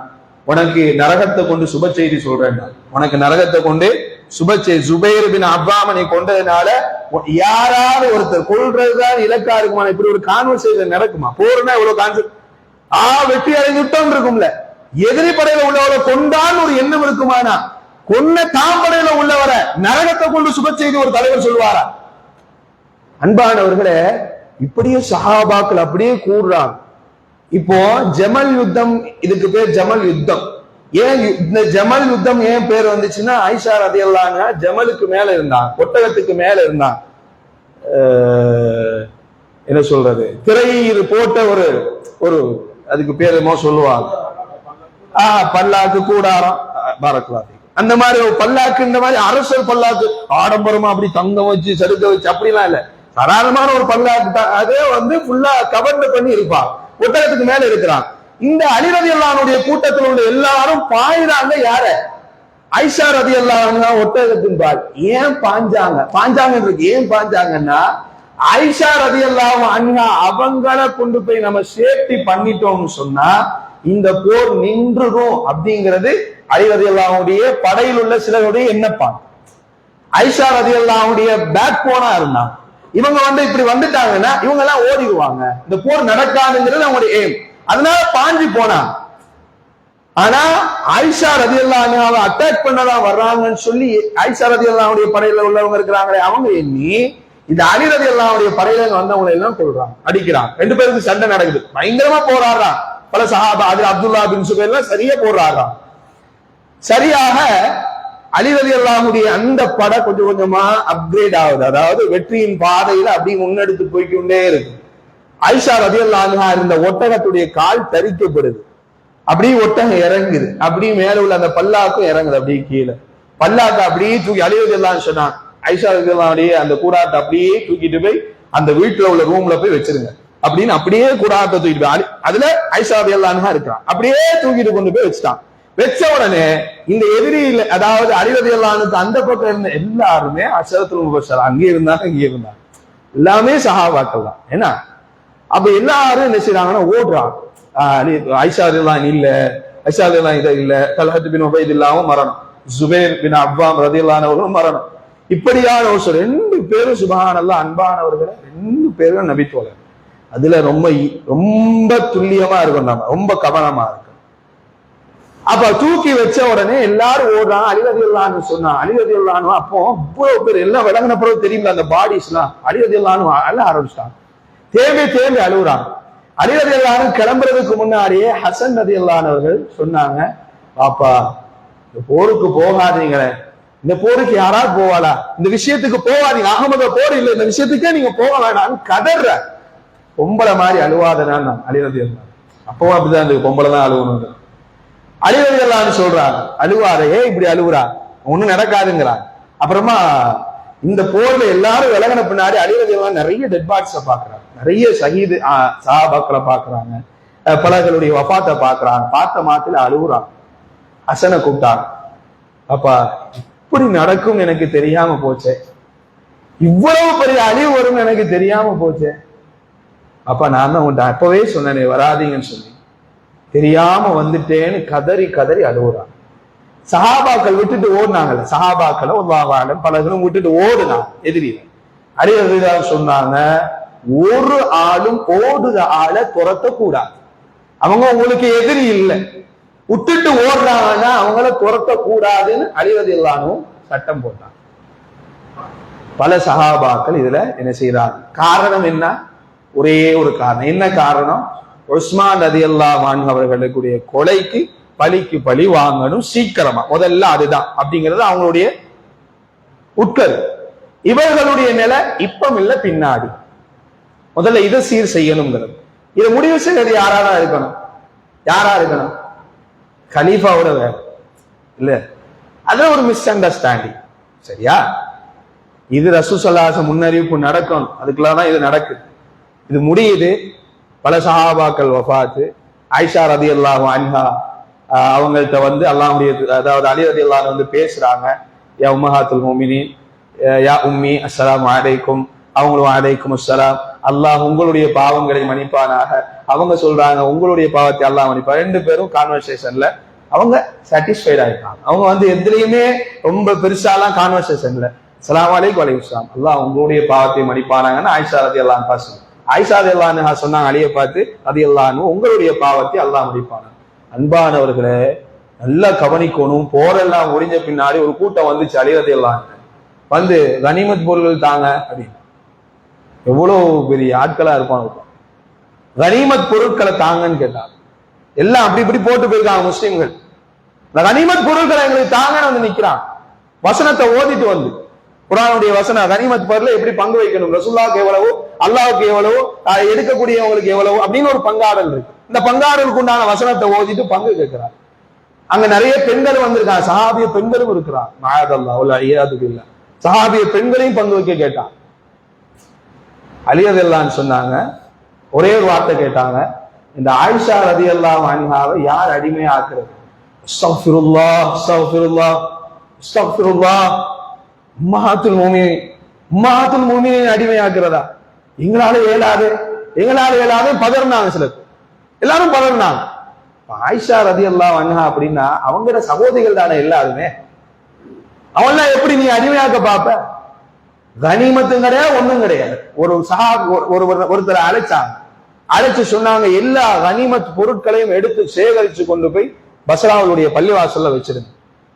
உனக்கு நரகத்தை கொண்டு சுப செய்தி சொல்றேன், உனக்கு நரகத்தை கொண்டு சுப செய்தி. சுபைர் பின் அவ்வாமனை கொண்டதுனால யாராவது ஒருத்தர் கொள்றதுதான் இலக்கா இருக்குமா? இப்படி ஒரு கான்வர்சேஷன் நடக்குமா? போறனா இவ்வளவு கான்செப்ட் வெற்றி அடைந்துட்டோம் இருக்கும்ல. எதிரி படையில உள்ளவரை கொண்டான்னு ஒரு எண்ணம் இருக்குமானா, கொன்ன தாம்படையில உள்ளவரை நரகத்தை கொண்டு சுப செய்தி ஒரு தலைவர் சொல்லுவாரா? அன்பானவர்களே, இப்படியே சஹாபாக்கள் அப்படியே கூடுறாங்க. இப்போ ஜமல் யுத்தம், இதுக்கு பேர் ஜமல் யுத்தம். ஏன் இந்த ஜமல் யுத்தம் ஏன் பேர் வந்துச்சுன்னா, ஆயிஷா ரலியல்லாஹு அன்ஹா ஜமலுக்கு மேல இருந்தான், ஒட்டகத்துக்கு மேல இருந்தான். என்ன சொல்றது, திரை இது போட்ட ஒரு ஒரு அதுக்கு பேர் என்னமோ சொல்லுவாங்க, பல்லாக்கு கூடாரம் பரக்கலாதி, அந்த மாதிரி ஒரு பல்லாக்கு. இந்த மாதிரி அரசர் பல்லாக்கு ஆடம்பரமா அப்படி தங்கம் வச்சு சருக்க வச்சு அப்படிலாம் இல்ல, சாதாரணமான ஒரு பல்லாக்கு தான். அதே வந்து ஃபுல்லா கவர்ந்து பண்ணி இருப்பான், ஒட்டகத்துக்கு மேல இருக்கிறான். இந்த அலி ரலியல்லாஹு அன்ஹுடைய கூட்டத்தில் உள்ள எல்லாரும் பாயிறாங்க. யார? ஆயிஷா ரலியல்லாஹு அன்ஹா ஒட்டகத்தின் பால். ஏன் பாஞ்சாங்க இருக்கு. ஏன் பாஞ்சாங்கன்னா, ஆயிஷா ரலியல்லாஹு அன்ஹா அவங்கள கொண்டு போய் நம்ம சேஃப்டி பண்ணிட்டோம்னு சொன்னா இந்த போர் நின்றுடும் அப்படிங்கிறது அலி ரலியல்லாஹு அன்ஹுடைய படையில் உள்ள சிலருடைய எண்ணப்பான். ஆயிஷா ரலியல்லாஹு அன்ஹுடைய பேக் போனா இருந்தான். இவங்க வந்து இப்படி வந்துட்டாங்கன்னா இவங்க எல்லாம் ஓடிடுவாங்க, இந்த போர் நடக்காதுங்கிறது அவங்களுடைய எய்ம். அதனால பாஞ்சு போனா. ஆனா ஆயிஷா ரலியல்லாஹு அன்ஹாவை அட்டாக் பண்ணதான் வர்றாங்கன்னு சொல்லி ஆயிஷா ரலியல்லாஹு அன்ஹுடைய படையில உள்ளவங்க இருக்கிறாங்களே அவங்க எண்ணி இந்த அலி ரலியல்லாஹு அன்ஹுடைய படையில வந்தவங்களை எல்லாம் கொள்றாங்க, அடிக்கிறாங்க. ரெண்டு பேருக்கு சண்டை நடக்குது, பயங்கரமா போராடுறான். பல சஹாபா, அதுல அப்துல்லா பின் சுபைர் எல்லாம் சரியா போராடுறான். சரியாக அலி ரலியல்லாஹு அன்ஹுடைய அந்த படை கொஞ்சம் கொஞ்சமா அப்கிரேட் ஆகுது, அதாவது வெற்றியின் பாதையில அப்படியே முன்னெடுத்து போய்க்கொண்டே இருக்கு. ஆயிஷா ரலியல்லாஹு அன்ஹா இருந்த ஒட்டகத்துடைய கால் தரிக்கப்படுது, அப்படியே ஒட்டகம் இறங்குது, அப்படியே மேல உள்ள அந்த பல்லாக்கும் இறங்குது, அப்படியே கீழே பல்லாக்கு அப்படியே தூக்கி அலி ரலியல்லாஹு அன்ஹு சொன்னான், ஆயிஷா ரலியல்லாஹு அன்ஹா அந்த கூடாரத்தை அப்படியே தூக்கிட்டு போய் அந்த வீட்டுல உள்ள ரூம்ல போய் வச்சிருங்க அப்படின்னு அப்படியே கூடாரத்தை தூக்கிட்டு போய் அதுல ஆயிஷா ரலியல்லாஹு அன்ஹா இருக்கிறான், அப்படியே தூக்கிட்டு கொண்டு போய் வச்சுட்டான். வச்ச உடனே இந்த எதிரியில, அதாவது அலி ரலியல்லாஹு அன்ஹுக்கு அந்த பக்கம் இருந்த எல்லாருமே அஷரத்துல் முபஷ்ஷரா, அங்கே இருந்தாங்க இங்கே இருந்தாங்க, எல்லாமே சஹாபாக்கள் தான். என்ன அப்ப எல்லாரும் என்ன செய்யறாங்கன்னா ஓடுறாங்க. ஆயிஷா ரலியல்லாஹு அன்ஹா இல்ல, ஆயிஷா ரலியல்லாஹு அன்ஹா இல்ல, தல்ஹத் பின் உபைதுல்லாஹும் மரணம், ஜுபைர் பின் அவ்வாம் ரலியல்லாஹு அன்ஹுவும் மரணம். இப்படியான ஒரு ரெண்டு பேரும் சுப்ஹானல்லாஹ் அன்பானவர்கள், ரெண்டு பேரும் நபித்தோழர். அதுல ரொம்ப ரொம்ப துல்லியமா இருக்கும், நம்ம ரொம்ப கவனமா இருக்கும். அப்ப தூக்கி வச்ச உடனே எல்லாரும் ஓடுறான். அலி ரலியல்லாஹு அன்ஹு சொன்னா, அலி ரலியல்லாஹு அன்ஹு அப்போ அவ்வளவு பேர் எல்லாம் விளங்கின பிறகு தெரியுங்களா அந்த பாடிஸ் எல்லாம், அலி ரலியல்லாஹு அன்ஹு அழ ஆரம்பிச்சிட்டான், தேம்பி அழுகுறான். அலி ரலியல்லாஹு அன்ஹு கிளம்புறதுக்கு முன்னாடியே ஹசன் ரலியல்லாஹு அன்ஹு அவர்கள் சொன்னாங்க, பாப்பா இந்த போருக்கு போகாதீங்களே, இந்த போருக்கு யாராவது போவாளா, இந்த விஷயத்துக்கு போவாதீங்க, அகமது போர் இல்லை, இந்த விஷயத்துக்கே நீங்க போக வேணாம்னு கதற. பொம்பளை மாதிரி அழுவாதனான் அலி ரலியல்லாஹு அன்ஹு. அப்பவும் அப்படிதான் இருக்கு, பொம்பளை தான் அழுவணும். அலி ரலியல்லாஹு அன்ஹு சொல்றாங்க, அழுவாரையே இப்படி அழுவுறா, ஒண்ணும் நடக்காதுங்கிறாங்க. அப்புறமா இந்த போர்ல எல்லாரும் விலகின பின்னாடி அலி ரலியல்லாஹு அன்ஹு நிறைய டெட் பாடிஸ பாக்குறாங்க, நிறைய ஷஹீது சஹாபாக்களை பாக்குறாங்க, பலர்களுடைய வஃபாத்தை பாக்குறாங்க. பார்த்த மாத்தில அழுகுறாங்க. ஹசனை கூப்பிட்டாங்க, அப்பா இப்படி நடக்கும் எனக்கு தெரியாம போச்சே, இவ்வளவு பெரிய அழிவு வரும் எனக்கு தெரியாம போச்சே. அப்ப நான் தான் உன்ட்ட அப்பவே சொன்னேனே வராதீங்கன்னு சொல்லி, தெரியாம வந்துட்டேன்னு கதறி கதறி அழுகுறாங்க. சஹாபாக்கள் விட்டுட்டு ஓடினாங்கல்ல, சஹாபாக்களை ஒரு பலர்களும் விட்டுட்டு ஓடுனாங்க எதிரில. அலி ரலியல்லாஹு அன்ஹு சொன்னாங்க, ஒரு ஆளும் ஓடுற ஆளை துரத்த கூடாது, அவங்க உங்களுக்கு எதிரி இல்லை, விட்டுட்டு ஓடுறாங்கன்னா அவங்கள துரத்த கூடாதுன்னு அலி ரலியல்லாஹு அன்ஹு சட்டம் போட்டாங்க. பல சஹாபாக்கள் இதுல என்ன செய்யறாங்க, காரணம் என்ன? ஒரே ஒரு காரணம். என்ன காரணம்? உஸ்மான் ரலியல்லாஹு அன்ஹு அவர்களுடைய கொலைக்கு பழிக்கு பழி வாங்கணும் சீக்கிரமா, முதல்ல அதுதான் அப்படிங்கிறது அவங்களுடைய உட்கரு. இவர்களுடைய நிலை இப்பம் இல்ல பின்னாடி, முதல்ல இதை சீர் செய்யணுங்கிறது. இதை முடிவு செய்யறது யாரா இருக்கணும்? யாரா இருக்கணும்? கலீஃபாவோட வேலை இல்ல, அது ஒரு மிஸ் அண்டர்ஸ்டாண்டிங். சரியா? இது ரசூல் ஸல்லல்லாஹு அலைஹி வஸல்லம் முன்னறிவிப்பு நடக்கணும், அதுக்குலாம் தான் இது நடக்குது. இது முடியுது, பல சஹாபாக்கள் வஃபாத்து. ஆயிஷா ரலியல்லாஹு அன்ஹா அவங்கள்ட்ட வந்து அல்லாஹ்வுடைய, அதாவது அலி ரலியல்லாஹு அன்ஹு வந்து பேசுறாங்க, யா உம்மஹாத்துல் முஃமினீன், யா உம்மி அஸ்ஸலாமு அலைக்கும், அவங்களும் அலைக்கும் அஸ்ஸலாம், அல்லாஹ் உங்களுடைய பாவங்களை மன்னிப்பானாக. அவங்க சொல்றாங்க உங்களுடைய பாவத்தை அல்லாஹ் மன்னிப்பா. ரெண்டு பேரும் கான்வர்சேஷன்ல அவங்க சாட்டிஸ்ஃபைட் ஆயிருக்காங்க. அவங்க வந்து எதுலையுமே ரொம்ப பெருசாலாம் கான்வர்சேஷன்ல ஸலாம் அலைக்கும் வலைக்கும் ஸலாம், அல்லாஹ் உங்களுடைய பாவத்தை மன்னிப்பானாங்கன்னு ஆயிஷா ரலியல்லாஹு அன்ஹா ஆயிஷா ரலியல்லாஹு அன்ஹா சொன்னாங்க அலியை பார்த்து, ரலியல்லாஹு அன்ஹு உங்களுடைய பாவத்தை அல்லாஹ் மன்னிப்பான. அன்பானவர்களே, நல்லா கவனிக்கணும். போரெல்லாம் முடிஞ்ச பின்னாடி ஒரு கூட்டம் வந்துச்சு அலி ரலியல்லாஹு அன்ஹு வந்து கனிமத் பொருள்கள் தாங்க அப்படின்னு. எவ்வளவு பெரிய ஆட்களா இருப்பாங்க. கனிமத் பொருட்களை தாங்கன்னு கேட்டாங்க. எல்லாம் அப்படி இப்படி போட்டு போயிருக்காங்க முஸ்லிம்கள். இந்த கனிமத் பொருட்களை எங்களுக்கு தாங்கன்னு வந்து நிக்கிறான். வசனத்தை ஓதிட்டு வந்து குர்ஆனுடைய வசனம், கனிமத் பொருளை எப்படி பங்கு வைக்கணும், ரசூலுல்லாஹ்வுக்கு எவ்வளவு, அல்லாஹ்வுக்கு எவ்வளவு, எடுக்கக்கூடியவங்களுக்கு எவ்வளவு அப்படின்னு ஒரு பங்காடல் இருக்கு. இந்த பங்காடலுக்கு உண்டான வசனத்தை ஓதிட்டு பங்கு கேட்கிறார். அங்க நிறைய பெண்கள் வந்திருக்காங்க, சஹாபிய பெண்களும் இருக்கிறார். மஅதல்லாஹ் வல் இயாது பில்லாஹ். சஹாபிய பெண்களையும் பங்கு வைக்க கேட்டான். அலி ரலியல்லாஹு அன்ஹு சொன்னாங்க, ஒரே ஒரு வார்த்தை கேட்டாங்க, இந்த ஆயிஷா ரலியல்லாஹு அன்ஹாவை யார் அடிமையாக்குறது? அஸ்தக்ஃபிருல்லாஹ் அஸ்தக்ஃபிருல்லாஹ் அஸ்தக்ஃபிருல்லாஹ். உம்மஹாத்துல் முஃமினீன் அடிமையாக்குறதா? எங்களால இயலாது பதறினாங்க. சிலர் எல்லாரும் பதறினாங்க. ஆயிஷா ரலியல்லாஹு அன்ஹா அப்படின்னா அவங்களோட சகோதரிகள் தானே எல்லாருமே. அவன்லாம் எப்படி நீ அடிமையாக்க பாப்ப? கனிமத்தும் கிடையாது, ஒண்ணும் கிடையாது. ஒருத்தரை அழைச்சு சொன்னாங்க, எல்லா கனிமத் பொருட்களையும் எடுத்து சேகரிச்சு கொண்டு போய் பஸ்ராவுடைய பள்ளிவாசல்ல வச்சிருங்க.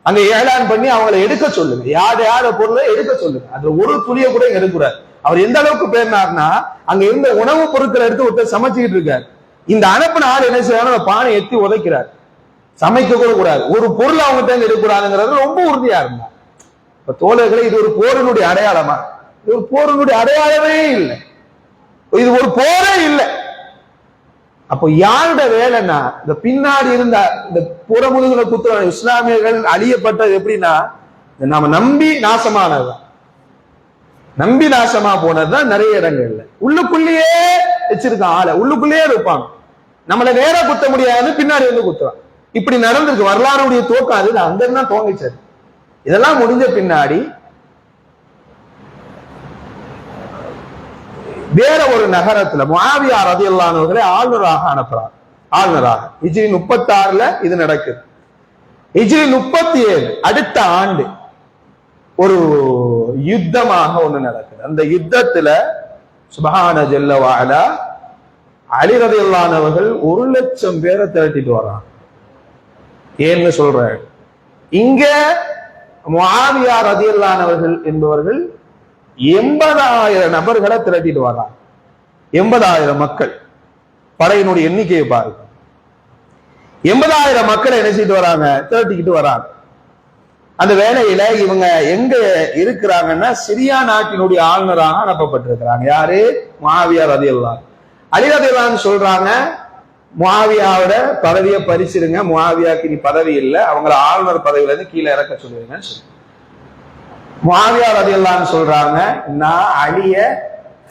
அங்க ஏலான் பண்ணி அவங்களை எடுக்க சொல்லுங்க. யார பொருளை எடுக்க சொல்லுங்க. அதுல ஒரு துளிய கூட எடுக்கூடாது. அவர் எந்த அளவுக்கு பேர்னார்னா, அங்க இருந்த உணவுப் பொருட்களை எடுத்து ஒருத்தர் சமைச்சுக்கிட்டு இருக்காரு. இந்த அனுப்பின ஆள் என்ன செய்யறாரு, பானை எத்தி உதைக்கிறார். சமைக்க கூட கூடாது, ஒரு பொருள் அவங்ககிட்ட இருந்து எடுக்கூடாதுங்கிறது ரொம்ப உறுதியா இருந்தார். இப்ப தோழர்களே, இது ஒரு போரினுடைய அடையாளமா? இது ஒரு போரினுடைய அடையாளமே இல்லை. இது ஒரு போரே இல்லை. அப்போ யாரோட வேலைன்னா, இந்த பின்னாடி இருந்த இந்த புறமுதுகுல குத்துற இஸ்லாமியர்கள் அழியப்பட்டது எப்படின்னா, நாம நம்பி நாசமானதுதான், நம்பி நாசமா போனதுதான் நிறைய இடங்கள்ல. உள்ளுக்குள்ளேயே வச்சிருக்கான் ஆளை, உள்ளுக்குள்ளேயே இருப்பாங்க. நம்மளை நேர குத்த முடியாது, பின்னாடி வந்து குத்துறான். இப்படி நடந்திருக்கு. வரலாறுடைய துவக்கம் அது அங்க இருந்தா துவங்கிச்சது. இதெல்லாம் முடிஞ்ச பின்னாடி வேற ஒரு நகரத்துல முஆவியா ரலியல்லாஹு அன்ஹு அவர்களை ஆளுநராக அனுப்புறார். ஆளுநராக ஹிஜ்ரி 36ல இது நடக்குது. ஹிஜ்ரி 37 அடுத்த ஆண்டு ஒரு யுத்தமாக ஒண்ணு நடக்குது. அந்த யுத்தத்துல சுப்ஹான ஜல்ல வ அலா அலி ரலியல்லாஹு அன்ஹு அவர்கள் 1,00,000 பேரை திரட்டிட்டு வர்றாங்க. ஏன்னு சொல்றாரு, இங்க முஆவியா ரலியல்லாஹு அன்ஹு அவர்கள் என்பவர்கள் 80,000 நபர்களை திரட்டிட்டு வர்றாங்க. 80,000 மக்கள். படையினுடைய எண்ணிக்கையை பாருங்க. 80,000 மக்களை என்ன செய்து வராங்க, திரட்டிக்கிட்டு வராங்க. அந்த வேளையில இவங்க எங்க இருக்கிறாங்கன்னா, சிரியா நாட்டினுடைய ஆளுநராக அனுப்பப்பட்டிருக்கிறாங்க. யாரு? முஆவியா ரலியல்லாஹு அன்ஹு. அலி ரலியல்லாஹு அன்ஹு சொல்றாங்க, முஆவியாவோட பதவியை பறிச்சிருங்க, முஆவியாக்கு இனி பதவி இல்லை, அவங்கள ஆளுநர் பதவியில இருந்து கீழே இறக்க சொல்லுவீங்கன்னு சொல்லி. முஆவியா ரலியல்லாஹு அன்ஹு சொல்றாங்க, நான் அலிய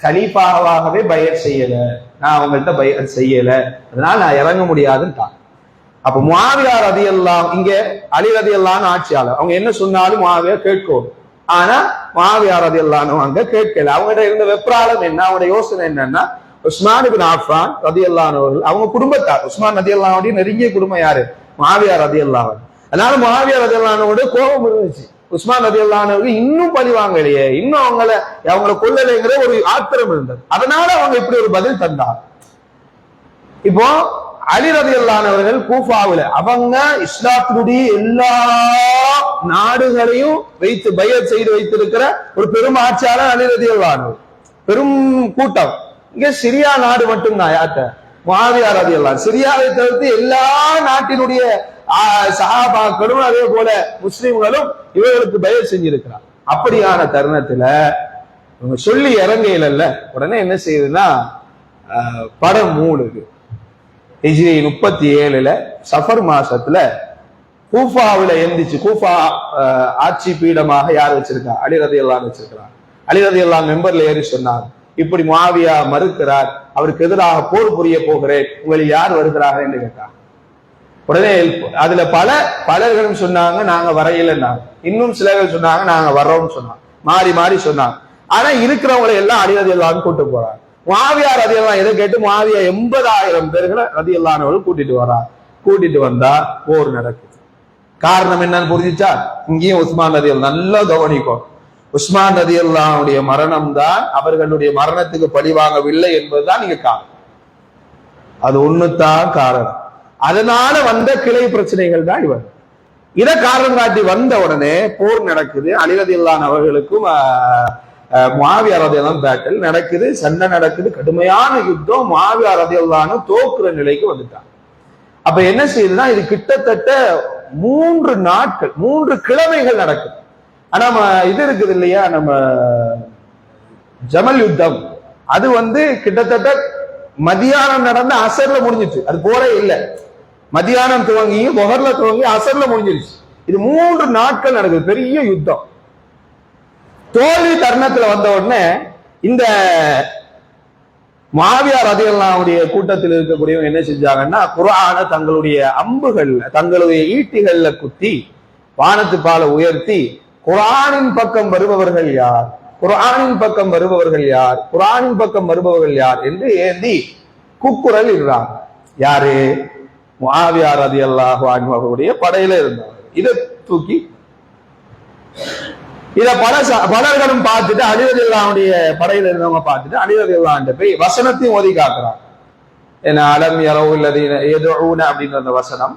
கலீஃபாவாகவே பைஅத் செய்யல, நான் அவங்கள்ட்ட பைஅத் செய்யல, அதனால நான் இறங்க முடியாதுன்னு. அப்ப முஆவியா ரலியல்லாஹு, இங்க அலி ரலியல்லாஹு அன்ஹு ஆட்சியாளர், அவங்க என்ன சொன்னாலும் முஆவியா கேட்கும். ஆனா முஆவியா ரலியல்லாஹு அன்ஹு அங்க கேட்கல. அவங்ககிட்ட இருந்த வெப்ராளம் என்ன, அவங்களோட யோசனை என்னன்னா, உஸ்மான் இப்னு அஃபான் ரலியல்லாஹு அன்ஹு அவர்கள், அவங்க குடும்பத்தார். உஸ்மான் ரலியல்லாஹு அன்ஹு நெருங்கிய குடும்பம் யாரு? முஆவியா ரலியல்லாஹு அன்ஹு. அதனால முஆவியா ரலியல்லாஹு அன்ஹுவோட கோபம் இருந்துச்சு. உஸ்மான் ரலியல்லாஹு அன்ஹு இன்னும் பழி வாங்கலையே, இன்னும் அவங்கள கொல்லலைங்கிற ஒரு ஆத்திரம் இருந்தது. அதனால அவங்க இப்படி ஒரு பதில் தந்தார். இப்போ அலி ரலியல்லாஹு அன்ஹு அவர்கள் கூஃபாவுல அவங்க இஸ்லாத்தினுடைய எல்லா நாடுகளையும் வைத்து பைஅத் செய்து வைத்திருக்கிற ஒரு பெரும் ஆட்சியாளர் அலி ரலியல்லாஹு அன்ஹு. பெரும் கூட்டம். இங்க சிரியா நாடு மட்டும்தான் யார்ட்ட? முஆவியா ரலியல்லாஹு அன்ஹு. சிரியாவை தவிர்த்து எல்லா நாட்டினுடைய சஹாபாக்களும் அதே போல முஸ்லிம்களும் இவர்களுக்கு பைஅத் செஞ்சிருக்கிறார். அப்படியான தருணத்துல இவங்க சொல்லி இறங்கையில உடனே என்ன செய்யுதுன்னா, படம் மூடுது. ஹிஜ்ரி 37ல சஃபர் மாசத்துல கூஃபாவில எந்திச்சு, கூஃபா ஆட்சி பீடமாக யார் வச்சிருக்கா? அலி ரலியல்லாஹு அன்ஹு வச்சிருக்கிறார். அலி ரலியல்லாஹு அன்ஹு மெம்பர்ல ஏறி சொன்னார், இப்படி முஆவியா மறுக்கிறார், அவருக்கு எதிராக போர் புரிய போகிறேன், உங்களில் யார் வருகிறார்கள் என்று கேட்டார். உடனே அதுல பலர்களும் சொன்னாங்க நாங்க வரையிலன்னாங்க, இன்னும் சிலர்கள் சொன்னாங்க நாங்க வர்றோம்னு சொன்னாங்க, மாறி மாறி சொன்னாங்க. ஆனா இருக்கிறவங்களை எல்லாம் அலி ரலியல்லாஹு அன்ஹு கூட்டு போறாங்க. முஆவியா ரலியல்லாஹு அன்ஹு இதை கேட்டு முஆவியா 80,000 பேர்களை ரலியல்லாஹு அன்ஹு கூட்டிட்டு வர்றாங்க. கூட்டிட்டு வந்தா போர் நடக்குது. காரணம் என்னன்னு புரிஞ்சுச்சா? இங்கேயும் உஸ்மான் ரலியல்லாஹு நல்லா கவனிக்கும். உஸ்மான் ரலியல்லாஹுடைய மரணம் தான் அவர்களுடைய மரணத்துக்கு பழிவாங்கவில்லை என்பதுதான் நீங்க காரணம். அது ஒண்ணுதான் காரணம். அதனால வந்த கிளை பிரச்சனைகள் தான் இவர். இதை காரணம் காட்டி வந்த உடனே போர் நடக்குது. அலி ரலியல்லாஹு அவர்களுக்கும் முஆவியா ரலியல்லாஹு பேட்டில் நடக்குது, சண்டை நடக்குது, கடுமையான யுத்தம். முஆவியா ரலியல்லாஹு தோக்குற நிலைக்கு வந்துட்டாங்க. அப்ப என்ன செய்யுதுன்னா, இது கிட்டத்தட்ட 3 நாட்கள் 3 கிழமைகள் நடக்குது. ஆனா நம்ம இது இருக்குது இல்லையா, நம்ம ஜமல் யுத்தம், அது கிட்டத்தட்ட மதியானம் நடந்த அசர்ல முடிஞ்சிச்சு. அது போல இல்ல, மதியானம் துவங்கி மொஹர்ல துவங்கி அசர்ல முடிஞ்சிருச்சு. இது 3 நாட்கள் நடக்குது, பெரிய யுத்தம். தோல்வி தருணத்துல வந்த உடனே இந்த முஆவியா ரலியல்லாஹுடைய கூட்டத்தில் இருக்கக்கூடியவங்க என்ன செஞ்சாங்கன்னா, குர்ஆனை தங்களுடைய அம்புகள் தங்களுடைய ஈட்டிகள்ல குத்தி வானத்து பால உயர்த்தி குர்ஆனின் பக்கம் வருபவர்கள் யார், குர்ஆனின் பக்கம் வருபவர்கள் யார், குர்ஆனின் பக்கம் வருபவர்கள் யார் என்று ஏந்தி கூக்குரல் இடுறாங்க. யாரு? முஆவியா ரலியல்லாஹு அன்ஹு அவருடைய படையில இருந்தாங்க. இதை தூக்கி இத பலர்களும் பார்த்துட்டு, அலி ரலியல்லாஹுடைய படையில இருந்தவங்க பார்த்துட்டு அலி ரலியல்லாஹு போய் வசனத்தையும் ஓதி காக்குறாங்க. ஏன்னா அலம் யரவு அல்லதீன யதுஊன அப்படின்ற அந்த வசனம்,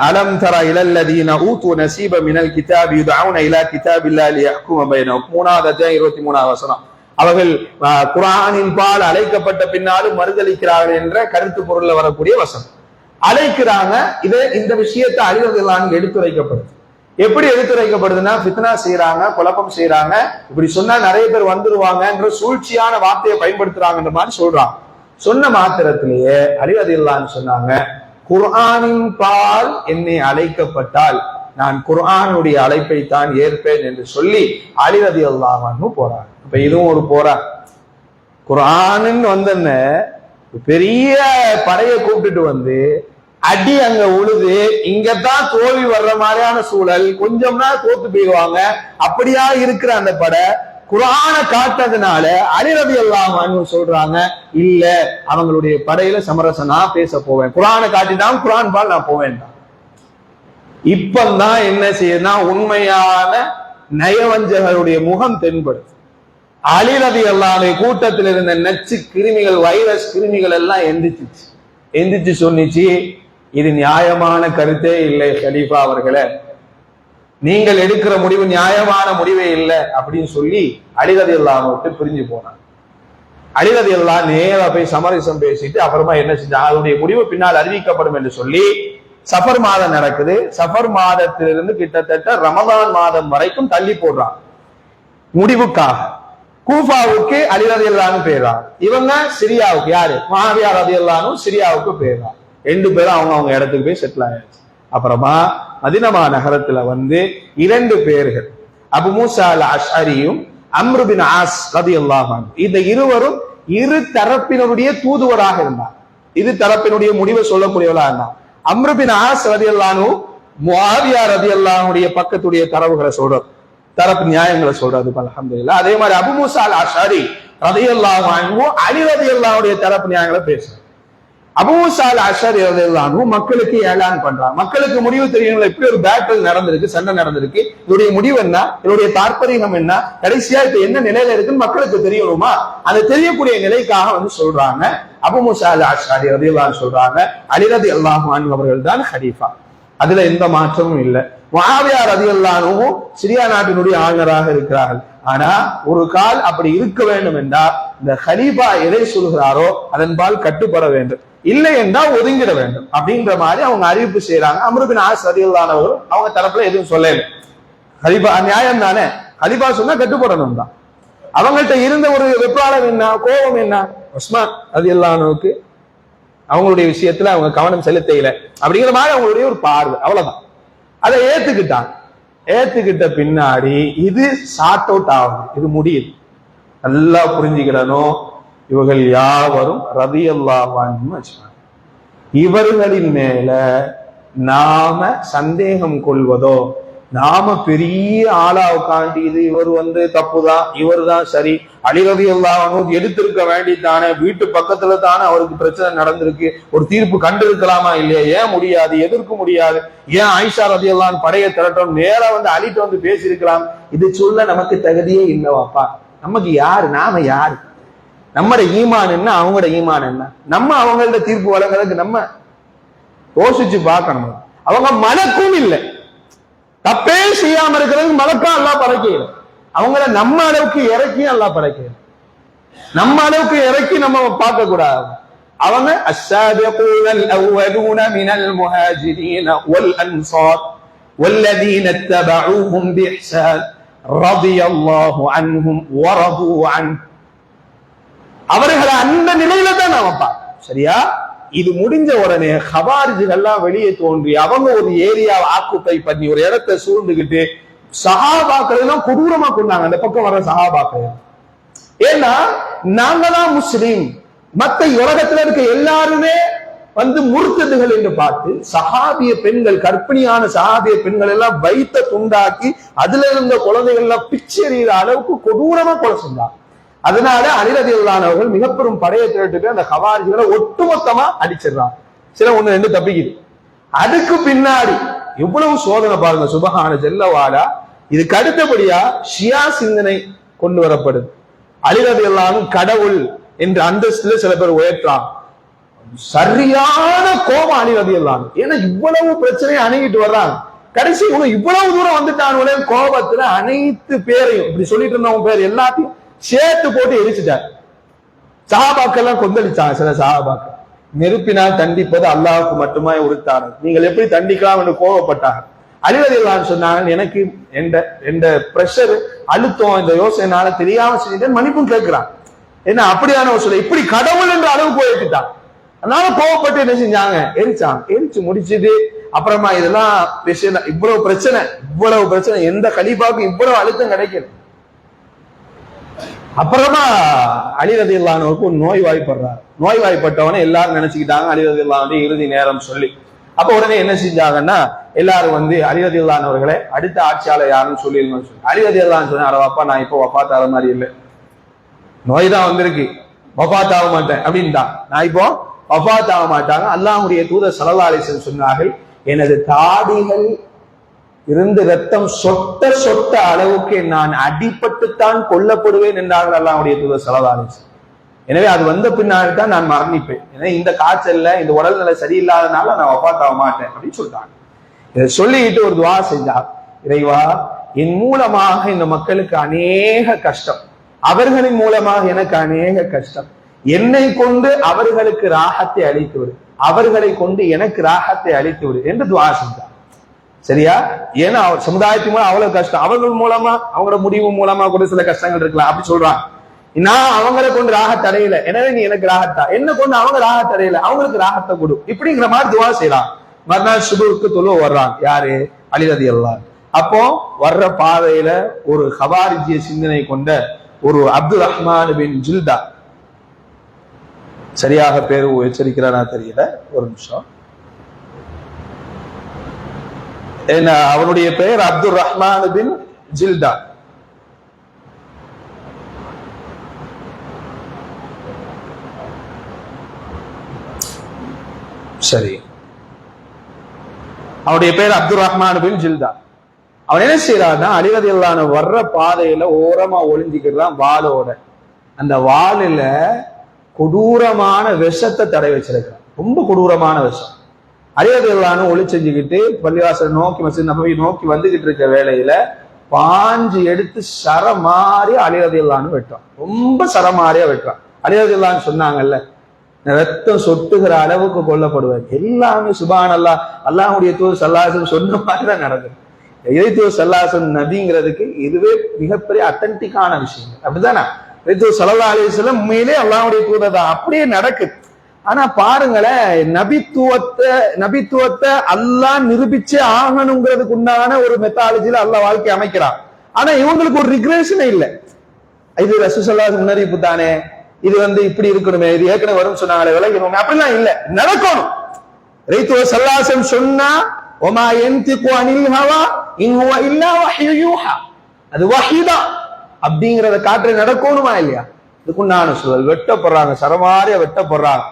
அலம் தர இலல்லதீன ஊது நஸீப மினல் கிதாபி யுதஊன இலா கிதாபில்லாஹி லியஹ்கும பைனஹும். 3வது அத்தியாயம் 23வது வசனம். அவர்கள் குர்ஆனின் பால் அழைக்கப்பட்ட பின்னாலும் மறுதளிக்கிறார்கள் என்ற கருத்து பொருள்ல வரக்கூடிய வசனம். அழைக்கிறாங்க. இந்த விஷயத்தை அலி ரலியல்லாஹு அன்ஹு எடுத்துரைக்கப்படுது. எப்படி எடுத்துரைக்கப்படுதுன்னா, ஃபித்னா செய்யறாங்க, குழப்பம் செய்யறாங்க, இப்படி சொன்னா நிறைய பேர் வந்துருவாங்கன்ற சூழ்ச்சியான வார்த்தையை பயன்படுத்துறாங்கன்ற மாதிரி சொல்றாங்க. சொன்ன மாத்திரத்திலேயே அலி ரலியல்லாஹு அன்ஹு சொன்னாங்க, குர்ஆனின் பால் என்னை அழைக்கப்பட்டால் நான் குர்ஆனுடைய அழைப்பை தான் ஏற்பேன் என்று சொல்லி அலி ரலியல்லாஹு அன்ஹு போறாங்க. இப்ப இதுவும் ஒரு போரா. குர்ஆனின் பெரிய படையை கூப்பிட்டுட்டு அடி அங்க உழுது, இங்கதான் தோல்வி வர்ற மாதிரியான சூழல், கொஞ்சம்னா தோத்து போயிடுவாங்க, அப்படியா இருக்கிற அந்த படை குர்ஆனை காட்டுறதுனால அலி ரலியல்லாஹு அன்ஹு சொல்றாங்க, இல்ல அவங்களுடைய படையில சமரசனா பேச போவேன், குர்ஆனை காட்டிதான் குர்ஆன் பால் நான் போவேன். இப்பதான் என்ன செய்யுதுன்னா, உண்மையான நயவஞ்சகருடைய முகம் தென்படுது. அலி ரலியல்லாஹு கூட்டத்தில் இருந்த நச்சு கிருமிகள், வைரஸ் கிருமிகள் எல்லாம் எந்திரிச்சு சொன்னிச்சு, இது நியாயமான கருத்தே இல்லை கலீஃபா அவர்களே, நீங்கள் எடுக்கிற முடிவு நியாயமான முடிவே இல்லை அப்படின்னு சொல்லி அலி ரலியல்லாஹு விட்டு பிரிஞ்சு போனாங்க. அலி ரலியல்லாஹு நேரா போய் சமரசம் பேசிட்டு அப்புறமா என்ன செஞ்சாங்க, அதனுடைய முடிவு பின்னால் அறிவிக்கப்படும் என்று சொல்லி சஃபர் மாதம் நடக்குது. சஃபர் மாதத்திலிருந்து கிட்டத்தட்ட ரமதான் மாதம் வரைக்கும் தள்ளி போடுறாங்க முடிவுக்காக. கூஃபாவுக்கு அலி ரலியல்லாஹு அன்ஹு போயிடுறாங்க. இவங்க சிரியாவுக்கு, யாரு? முஆவியா ரலியல்லாஹு அன்ஹு சிரியாவுக்கு போயிடுறாங்க. 2 பேரும் அவங்க இடத்துக்கு போய் செட்டில் ஆயாச்சு. அப்புறமா மதீனா நகரத்துல 2 பேர்கள், அபு மூசா அல் அஷ்அரியும் அம்ரு பின் ஆஸ் ரலியல்லாஹு அன்ஹு, இந்த இருவரும் இரு தரப்பினருடைய தூதுவராக இருந்தார். இது தரப்பினுடைய முடிவை சொல்லக்கூடியவர்களாக இருந்தார். அம்ரு பின் ஆஸ் ரலியல்லாஹு அன்ஹு முஆவியா ரலியல்லாஹு அன்ஹுடைய பக்கத்துடைய தரவுகளை சொல்றார், தரப்பு நியாயங்களை சொல்றது. அல்ஹம்துலில்லாஹ். அதே மாதிரி அபு மூசா அல் அஷ்அரி ரலியல்லாஹு அன்ஹு அலி ரலியல்லாஹு அன்ஹுடைய தரப்பு நியாயங்களை பேசுறார். அபூ மூஸா அல் அஷ்அரி ரலியல்லாஹு அன்ஹு மக்களுக்கு ஏலான் பண்றாங்க. மக்களுக்கு முடிவு தெரியணும், இப்படி ஒரு பேட்டில் நடந்திருக்கு, சண்டை நடந்திருக்கு, இதோடைய முடிவு என்ன, இதோடைய தாற்பயம் என்ன, கடைசியா இப்ப என்ன நிலையில இருக்குன்னு மக்களுக்கு தெரியணுமா, அது தெரியக்கூடிய நிலைக்காக சொல்றாங்க. அபூ மூஸா அல் அஷ்அரி ரலியல்லாஹு அன்ஹு சொல்றாங்க, அலி ரலியல்லாஹு அன்ஹு அவர்கள் தான் ஹலீஃபா, அதுல எந்த மாற்றமும் இல்லை. முஆவியா ரலியல்லாஹு அன்ஹு சிரியா நாட்டினுடைய ஆளுநராக இருக்கிறார்கள். ஆனா ஒரு கால் அப்படி இருக்க வேண்டும் என்றால் இந்த ஹலீஃபா எதை சொல்கிறாரோ அதன்பால் கட்டுப்பட வேண்டும், இல்லை என்றால் ஒதுங்கிட வேண்டும் அப்படின்ற மாதிரி அவங்க அறிவிப்பு செய்யறாங்க. அம்ரு பின் ஆஸ் ரலியல்லாஹு அன்ஹு அவங்க தரப்புல எதுவும் சொல்லல. ஹலீஃபா நியாயம் தானே, ஹலீஃபா சொன்னா கட்டுப்படணும் தான். அவங்கள்ட்ட இருந்த ஒரு வெப்பாளம் என்ன, கோபம் என்ன, உஸ்மான் ரலியல்லாஹு அன்ஹுக்கு அவங்களுடைய விஷயத்துல அவங்க கவனம் செலுத்தல அப்படிங்கிற மாதிரி அவங்களுடைய ஒரு பார்வை, அவ்வளவுதான். அதை ஏத்துக்கிட்டாங்க. ஏத்துக்கிட்ட பின்னாடி இது சார்ட் அவுட் ஆகுது, இது முடியுது. நல்லா புரிஞ்சுக்கிடணும், இவர்கள் யாவரும் ரலியல்லாஹு அன்ஹு வச்சுக்காங்க. இவர்களின் மேல நாம சந்தேகம் கொள்வதோ, நாம பெரிய ஆளா உட்காந்து இது இவர் தப்புதான், இவர் தான் சரி, அலி ரலியல்லாஹு அன்ஹு எடுத்திருக்க வேண்டித்தானே, வீட்டு பக்கத்துல தானே அவருக்கு பிரச்சனை நடந்திருக்கு, ஒரு தீர்ப்பு கண்டிருக்கலாமா இல்லையா, ஏன் முடியாது, எதிர்க்க முடியாது, ஏன் ஆயிஷா ரலியல்லாஹு அன்ஹா படையை திரட்டும், நேரா அலிட்டு பேசியிருக்கலாம், இது சொல்ல நமக்கு தகுதியே இல்லவாப்பா. நமக்கு யாரு, நாம யாரு, நம்மட ஈமான் என்ன, அவங்களோட ஈமான் என்ன, நம்ம அவங்களோட தீர்ப்பு வழங்குறதுக்கு நம்ம யோசிச்சு பார்க்கணும். அவங்க மலக்கும் இல்லை, தப்பே செய்யாம இருக்கிறதுக்கு மலக்கா எல்லாம் படைக்கல. அவங்கள நம்ம அளவுக்கு இறக்கி எல்லாம் படைக்கல, நம்ம அளவுக்கு இறக்கி நம்ம பார்க்க கூடாது. அவங்க அஸ்ஸாபிகூனல் அவ்வலூன மினல் முஹாஜிரீன வல் அன்சார் வல்லதீன தபஊஹும் பிஇஹ்சான் ரலியல்லாஹு அன்ஹும் வரது அன். அவர்களை அந்த நிலையில தான் நாம பார்ப்போம். சரியா? இது முடிஞ்ச உடனே ஹவாரிஜிகள்லாம் வெளியே தோன்றி அவங்க ஒரு ஏரியாவை ஆக்குப்பை பண்ணி ஒரு இடத்தை சூழ்ந்துகிட்டு சஹாபாக்கள் எல்லாம் கொடூரமா கொண்டாங்க. அந்த பக்கம் வர சஹாபாக்கள், ஏன்னா நாங்க தான் முஸ்லீம், மத்த உலகத்துல இருக்க எல்லாருமே முர்த்ததுகள் என்று பார்த்து சஹாபிய பெண்கள், கர்ப்பிணியான சஹாபிய பெண்கள் எல்லாம் வைத்த துண்டாக்கி அதுல இருந்த குழந்தைகள் எல்லாம் பிச்செறிகிற அளவுக்கு கொடூரமா கொலை செஞ்சாங்க. அதனால அலி ரலியல்லாஹு அன்ஹு அவர்கள் மிக பெரும் படையை திரட்டுட்டு அந்த ஹவாரிஜிகளை ஒட்டுமொத்தமா அடிச்சிடறாங்க. சில ஒண்ணு ரெண்டு தப்பிக்குது. அதுக்கு பின்னாடி எவ்வளவு சோதனை பாருங்க. சுபஹான ஜல்லவாலா. இதுக்கு அடுத்தபடியா ஷியா சிந்தனை கொண்டு வரப்படுது. அலி ரலியல்லாஹு அன்ஹு கடவுள் என்ற அந்தஸ்துல சில பேர் உயர்த்தாங்க. சரியான கோபம் அலி ரலியல்லாஹு அன்ஹு. ஏன்னா இவ்வளவு பிரச்சனையை அணுகிட்டு வர்றாங்க. கடைசி இவங்க இவ்வளவு தூரம் வந்துட்டானுங்களே, கோபத்துல அனைத்து பேரையும் இப்படி சொல்லிட்டு இருந்தவங்க பேர் எல்லாத்தையும் சேர்த்து போட்டு எரிச்சுட்டார். சஹாபாக்கள் எல்லாம் கொந்தளிச்சாங்க. சில சஹாபாக்கள் நெருப்பினால் தண்டிப்பது அல்லாஹ்வுக்கு மட்டுமே உரித்தானது, நீங்கள் எப்படி தண்டிக்கலாம் என்று கோபப்பட்டாங்க. அலி ரலியல்லாஹு அன்ஹு சொன்னாங்க, எனக்கு எந்த பிரஷர் அழுத்தம் இந்த யோசனைனால தெரியாம செஞ்சுட்டு மன்னிப்பும் கேட்கிறான். என்ன அப்படியான ஒரு சொல்ல, இப்படி கடவுள் என்ற அளவுக்கு போயிட்டான். அதனால கோவப்பட்டு என்ன செஞ்சாங்க, எரிச்சாங்க. எரிச்சு முடிச்சுட்டு அப்புறமா இதெல்லாம் இவ்வளவு பிரச்சனை எந்த கலீஃபாவுக்கும் இவ்வளவு அழுத்தம் கிடைக்கல. அப்புறமா அலி ரலியல்லாஹு அன்ஹுக்கு நோய்வாய்ப்படுறாரு. நோய்வாய்ப்பட்டவன எல்லாரும் நினைச்சுக்கிட்டாங்க அலி ரலியல்லாஹு அன்ஹு இறுதி நேரம் சொல்லி. அப்ப உடனே என்ன செஞ்சாங்கன்னா எல்லாரும் அலி ரலியல்லாஹு அன்ஹு அவர்களை அடுத்த ஆட்சியாளர் யாருன்னு சொல்லிருந்தோம் சொல்லி. அலி ரலியல்லாஹு அன்ஹு சொன்னாரு, அப்பா நான் இப்போ வஃபாத் ஆகிற மாதிரி இல்லை, நோய் தான் வந்திருக்கு, வஃபாத் ஆக மாட்டேன் அப்படின்ட்டான். நான் இப்போ வஃபாத் ஆக மாட்டாங்க. அல்லாஹ்வுடைய தூதர் ஸல்லல்லாஹு அலைஹி வஸல்லம் சொன்னார்கள், எனது தாடிகள் இருந்து ரத்தம் சொட்ட சொட்ட அளவுக்கு நான் அடிபட்டுத்தான் கொல்லப்படுவேன் என்றார்கள் அல்லாஹ்வுடைய தூதர் ஸல்லல்லாஹு அலைஹி வஸல்லம். எனவே அது வந்த பின்னாடி தான் நான் மரணிப்பேன். எனவே இந்த காய்ச்சல்ல இந்த உடல்நிலை சரியில்லாதனால நான் வஃபாத் ஆக மாட்டேன் அப்படின்னு சொல்லிட்டாங்க. இதை சொல்லிட்டு ஒரு துஆ செஞ்சார், இறைவா என் மூலமாக இந்த மக்களுக்கு அநேக கஷ்டம், அவர்களின் மூலமாக எனக்கு அநேக கஷ்டம், என்னை கொண்டு அவர்களுக்கு ராகத்தை அளித்து விடு, அவர்களை கொண்டு எனக்கு ராகத்தை அளித்து விடு என்று துஆ செஞ்சார். சரியா? ஏன்னா அவர் சமுதாயத்தின் மூலம் அவ்வளவு கஷ்டம், அவர்கள் மூலமா அவங்களோட முடிவு மூலமா கூட சில கஷ்டங்கள் இருக்கலாம். அப்படி சொல்றாங்க, நான் அவங்களை கொண்டு ராகத்தை அடையல, எனவே நீ எனக்கு ராகத்தா, என்ன கொண்டு அவங்க ராகத்தை அடையல, அவங்களுக்கு ராகத்தை கொடு, இப்படிங்கிற மாதிரி துஆ செய்யலாம். மறுநாள் சுபுக்கு தொழு வர்றாங்க யாரு, அலி ரலியல்லாஹு அன்ஹு. அப்போ வர்ற பாதையில ஒரு ஹவாரிஜிய சிந்தனை கொண்ட ஒரு அப்துல் ரஹ்மான் பின் ஜில்தா, சரியாக பேரு எச்சரிக்கிறானா தெரியல, ஒரு நிமிஷம். என்ன அவனுடைய பெயர் அப்துல் ரஹ்மான் பின் ஜில்தா. சரி, அவனுடைய பேர் அப்துல் ரஹ்மான் பின் ஜில்தா. அவன் என்ன செய்யறான்னா அலி ரலியல்லாஹு அன்ஹு வர்ற பாதையில ஓரமா ஒளிஞ்சுக்கிறான் வாளோட. அந்த வாளில கொடூரமான விஷத்தை தடை வச்சிருக்கிறான், ரொம்ப கொடூரமான விஷம். அலி ரலியல்லாஹு அன்ஹு ஒளி செஞ்சுக்கிட்டு பள்ளிவாசல் நோக்கி மஸ்ஜித் நபவி நோக்கி வந்துகிட்டு இருக்க வேளையில பாஞ்சு எடுத்து சரமாரியா அலி ரலியல்லாஹு அன்ஹு வெட்டான், ரொம்ப சரமாரியா வெட்டான். அலி ரலியல்லாஹு அன்ஹு சொன்னாங்கல்ல, ரத்தம் சொட்டுகிற அளவுக்கு கொல்லப்படுவார். எல்லாமே சுப்ஹானல்லாஹ், அல்லாஹ்வுடைய தூதர் ஸல்லல்லாஹு அலைஹி வஸல்லம் சொன்ன மாதிரி தான் நடக்குது. இறைத்தூதர் ஸல்லல்லாஹு அலைஹி வஸல்லம் நபிங்கிறதுக்கு இதுவே மிகப்பெரிய அத்தன்டிக்கான விஷயம், அப்படிதானே? இறைத்தூதர் ஸல்லல்லாஹு அலைஹி வஸல்லம் உண்மையிலே அல்லாஹ்வுடைய தூதர் தான், அப்படியே நடக்குது. ஆனா பாருங்களேன், நபித்துவத்தை அல்லாஹ் நிரூபிச்சே ஆகணுங்கிறதுக்கு உண்டான ஒரு மெத்தாலஜில அல்லாஹ் வாழ்க்கை அமைக்கிறான். ஆனா இவங்களுக்கு ஒரு ரிக்ரெஷனே இல்லை. இது ரசூல் ஸல்லல்லாஹு அலைஹி வஸல்லம் முன்னறிவிப்பு தானே, இது இப்படி இருக்கணுமே, இது ஏற்கனவே வரும்னு சொன்னாங்களே, விலகணுமே, அப்படிலாம் இல்ல, நடக்கணும். இறைத்தூதர் ஸல்லல்லாஹு அலைஹி வஸல்லம் சொன்னா வமா யன்திகு அனில் ஹவா இன் ஹுவ இல்லா வஹ்யு யூஹா, அது வஹ்யுதான் அப்படிங்கறத காற்று நடக்கணுமா இல்லையா? இதுக்குண்டான சூழல். வெட்டப்படுறாங்க, சரமாரியா வெட்டப்படுறாங்க.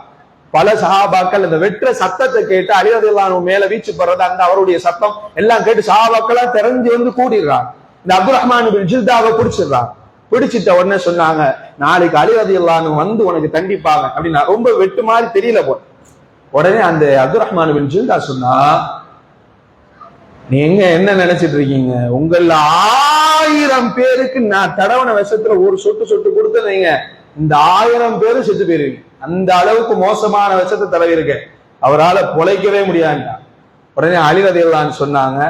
பல சஹாபாக்கள் இந்த வெற்ற சத்தத்தை கேட்டு அலி ரலியல்லாஹு அன்ஹு மேல வீச்சு படுறது, அந்த அவருடைய சத்தம் எல்லாம் கேட்டு சஹாபாக்களா தெரிஞ்சு கூடிடுறாங்க. இந்த அப்துல் ரஹ்மான் பின் ஜில்தாவை பிடிச்சிடுறாங்க. பிடிச்சிட்ட உடனே சொன்னாங்க, நாளைக்கு அலி ரலியல்லாஹு அன்ஹு வந்து உனக்கு தண்டிப்பாங்க அப்படின்னு. ரொம்ப வெட்டு மாதிரி தெரியல போல. உடனே அந்த அப்துல் ரஹ்மான் பின் ஜில்தா சொன்னா, நீங்க என்ன நினைச்சிட்டு இருக்கீங்க, உங்கள 1000 பேருக்கு நான் தடவன விஷத்துல ஒரு சொட்டு சொட்டு கொடுத்தீங்க, இந்த 1000 பேரும் செத்து போயிருவீங்க. அந்த அளவுக்கு மோசமான விஷத்தை தடவி இருக்க, அவரால் பொழைக்கவே முடியாது. உடனே அலி ரலியல்லாஹு அன்ஹு சொன்னாங்க,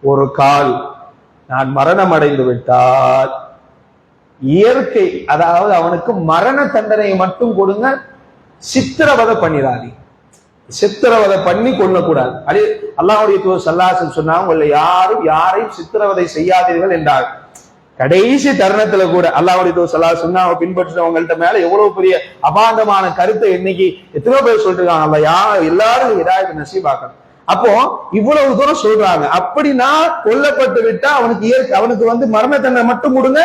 ஒரு கால் நான் மரணம் அடைந்து விட்டால் இயற்கை, அதாவது அவனுக்கு மரண தண்டனையை மட்டும் கொடுங்க, சித்திரவதை பண்ணிடாதீங்க, சித்திரவதை பண்ணி கொள்ளக்கூடாது. அலி அல்லாஹ்வுடைய தூதர் ஸல்லல்லாஹு அலைஹி வஸல்லம் சொன்னாங்க, உங்களை யாரும் யாரையும் சித்திரவதை செய்யாதீர்கள் என்றார். கடைசி தருணத்துல கூட அல்லாஹ்வுடைய தூதர் ஸல்லல்லாஹு அலைஹி வஸல்லம் அவங்க பின்பற்றுறவங்கள்ட்ட மேல எவ்வளவு பெரிய அபாண்டமான கருத்தை இன்னைக்கு எத்தனை பேர் சொல்லிருக்காங்க. அல்ல எல்லாரும் ஹிதாயத் நசீபாக்கணும். அப்போ இவ்வளவு தூரம் சொல்றாங்க. அப்படின்னா கொல்லப்பட்டு விட்டா அவனுக்கு மரண தண்டனை மட்டும் கொடுங்க,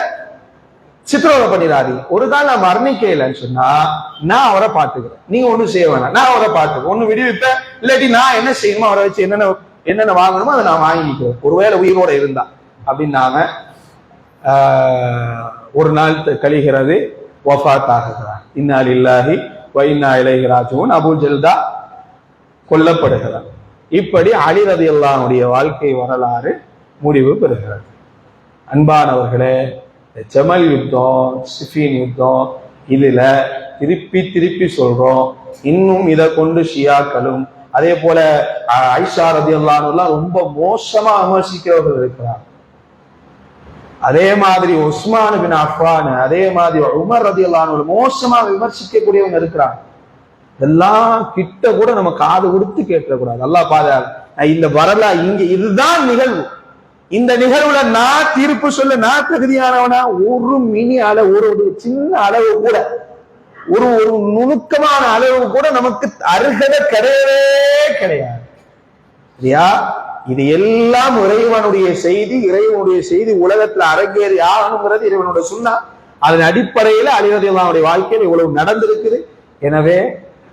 சித்திரவதை பண்ணிடாதீங்க. ஒரு கால் நான் மரணிக்கலன்னு சொன்னா நான் அவரை பாத்துக்கிறேன், நீங்க ஒண்ணும் செய்ய வேணாம், நான் அவரை பாத்துக்கிறேன், ஒண்ணு விடுவிப்பேன், இல்லாட்டி நான் என்ன செய்யணுமோ அவரை வச்சு என்னென்ன வாங்கணுமோ அதை நான் வாங்கிக்கிறேன், ஒருவேளை உயிரோட இருந்தா அப்படின்னாங்க. ஒரு நாள் கழிகிறது, வஃபாத் ஆகுகிறார். இன்னா லில்லாஹி வ இன்னா இலைஹி ராஜிஊன். அபூ ஜல்தா கொல்லப்படுகிறார். இப்படி அலி ரலியல்லாஹு அன்ஹுடைய வாழ்க்கை வரலாறு முடிவு பெறுகிறது. அன்பானவர்களே, ஜமல் யுத்தம், சிஃபின் யுத்தம், இதுல திருப்பி திருப்பி சொல்றோம். இன்னும் இதை கொண்டு ஷியாக்களும் அதே போல ஆயிஷா ரலியல்லாஹு அன்ஹா ரொம்ப மோசமா விமர்சிக்கிறவர்கள் இருக்கிறார். அதே மாதிரி உஸ்மான் பின் அஃபான், அதே மாதிரி உமர் ரலியல்லாஹு அன்ஹு மோசமா விமர்சிக்கக்கூடியவங்க இருக்கிறாங்க. இதெல்லாம் கிட்ட கூட நம்ம காது கொடுத்து கேட்கக்கூடாது. அல்லாஹ் பாதுகாக்க. இந்த வரலாறு இங்க இதுதான் நிகழ்வு. இந்த நிகழ்வுல நான் தீர்ப்பு சொல்ல நான் தகுதியானவனா? ஒரு மினி அளவு, ஒரு சின்ன அளவு கூட, ஒரு நுணுக்கமான அளவு கூட நமக்கு அருகதை கிடையவே கிடையாது. சரியா? இது எல்லாம் இறைவனுடைய செய்தி உலகத்துல அரங்கேறி ஆகணுங்கிறது இறைவனுடைய சுன்னா. அதன் அடிப்படையில அலி ரலியல்லாஹு அன்ஹுடைய வாழ்க்கையில் இவ்வளவு நடந்திருக்குது. எனவே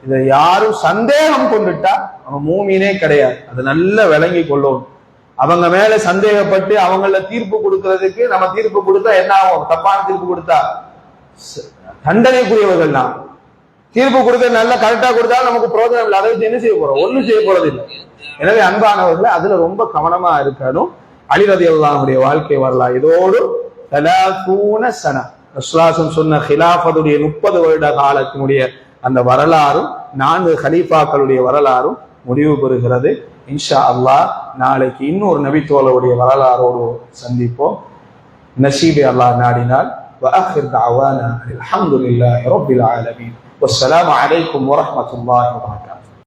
இதை யாரும் சந்தேகம் கொண்டுட்டா அவன் மூமினே கிடையாது. அது நல்லா விளங்கி கொள்ளணும். அவங்க மேல சந்தேகப்பட்டு அவங்கள தீர்ப்பு கொடுக்கறதுக்கு நம்ம தீர்ப்பு கொடுத்தா என்ன ஆகும்? தப்பான தீர்ப்பு கொடுத்தா தண்டனைக்குரியவர்கள் தான். தீர்ப்பு கொடுக்க நல்லா கரெக்டா கொடுத்தா நமக்கு பிரயோஜனம் இல்லை. அதை வச்சு என்ன செய்ய போறோம்? ஒண்ணும் செய்ய போறது இல்லை. எனவே அன்பானவர்களை அதுல ரொம்ப கவனமா இருக்கணும். அலி ரலியல்லாஹு அன்ஹுடைய வாழ்க்கை வரலாறு இதோடு 30 சன ரசூலுல்லாஹ் சொன்ன ஹிலாஃபத்துடைய 30 வருட காலத்தினுடைய அந்த வரலாறும் 4 கலீஃபாக்களுடைய வரலாறும் முடிவு பெறுகிறது. இன்ஷா அல்லாஹ் நாளைக்கு இன்னொரு நபித்தோழருடைய வரலாறோடு சந்திப்போம். நசீபே அல்லாஹ் நாடினால். وآخر دعوانا الحمد لله رب العالمين والسلام عليكم ورحمة الله وبركاته.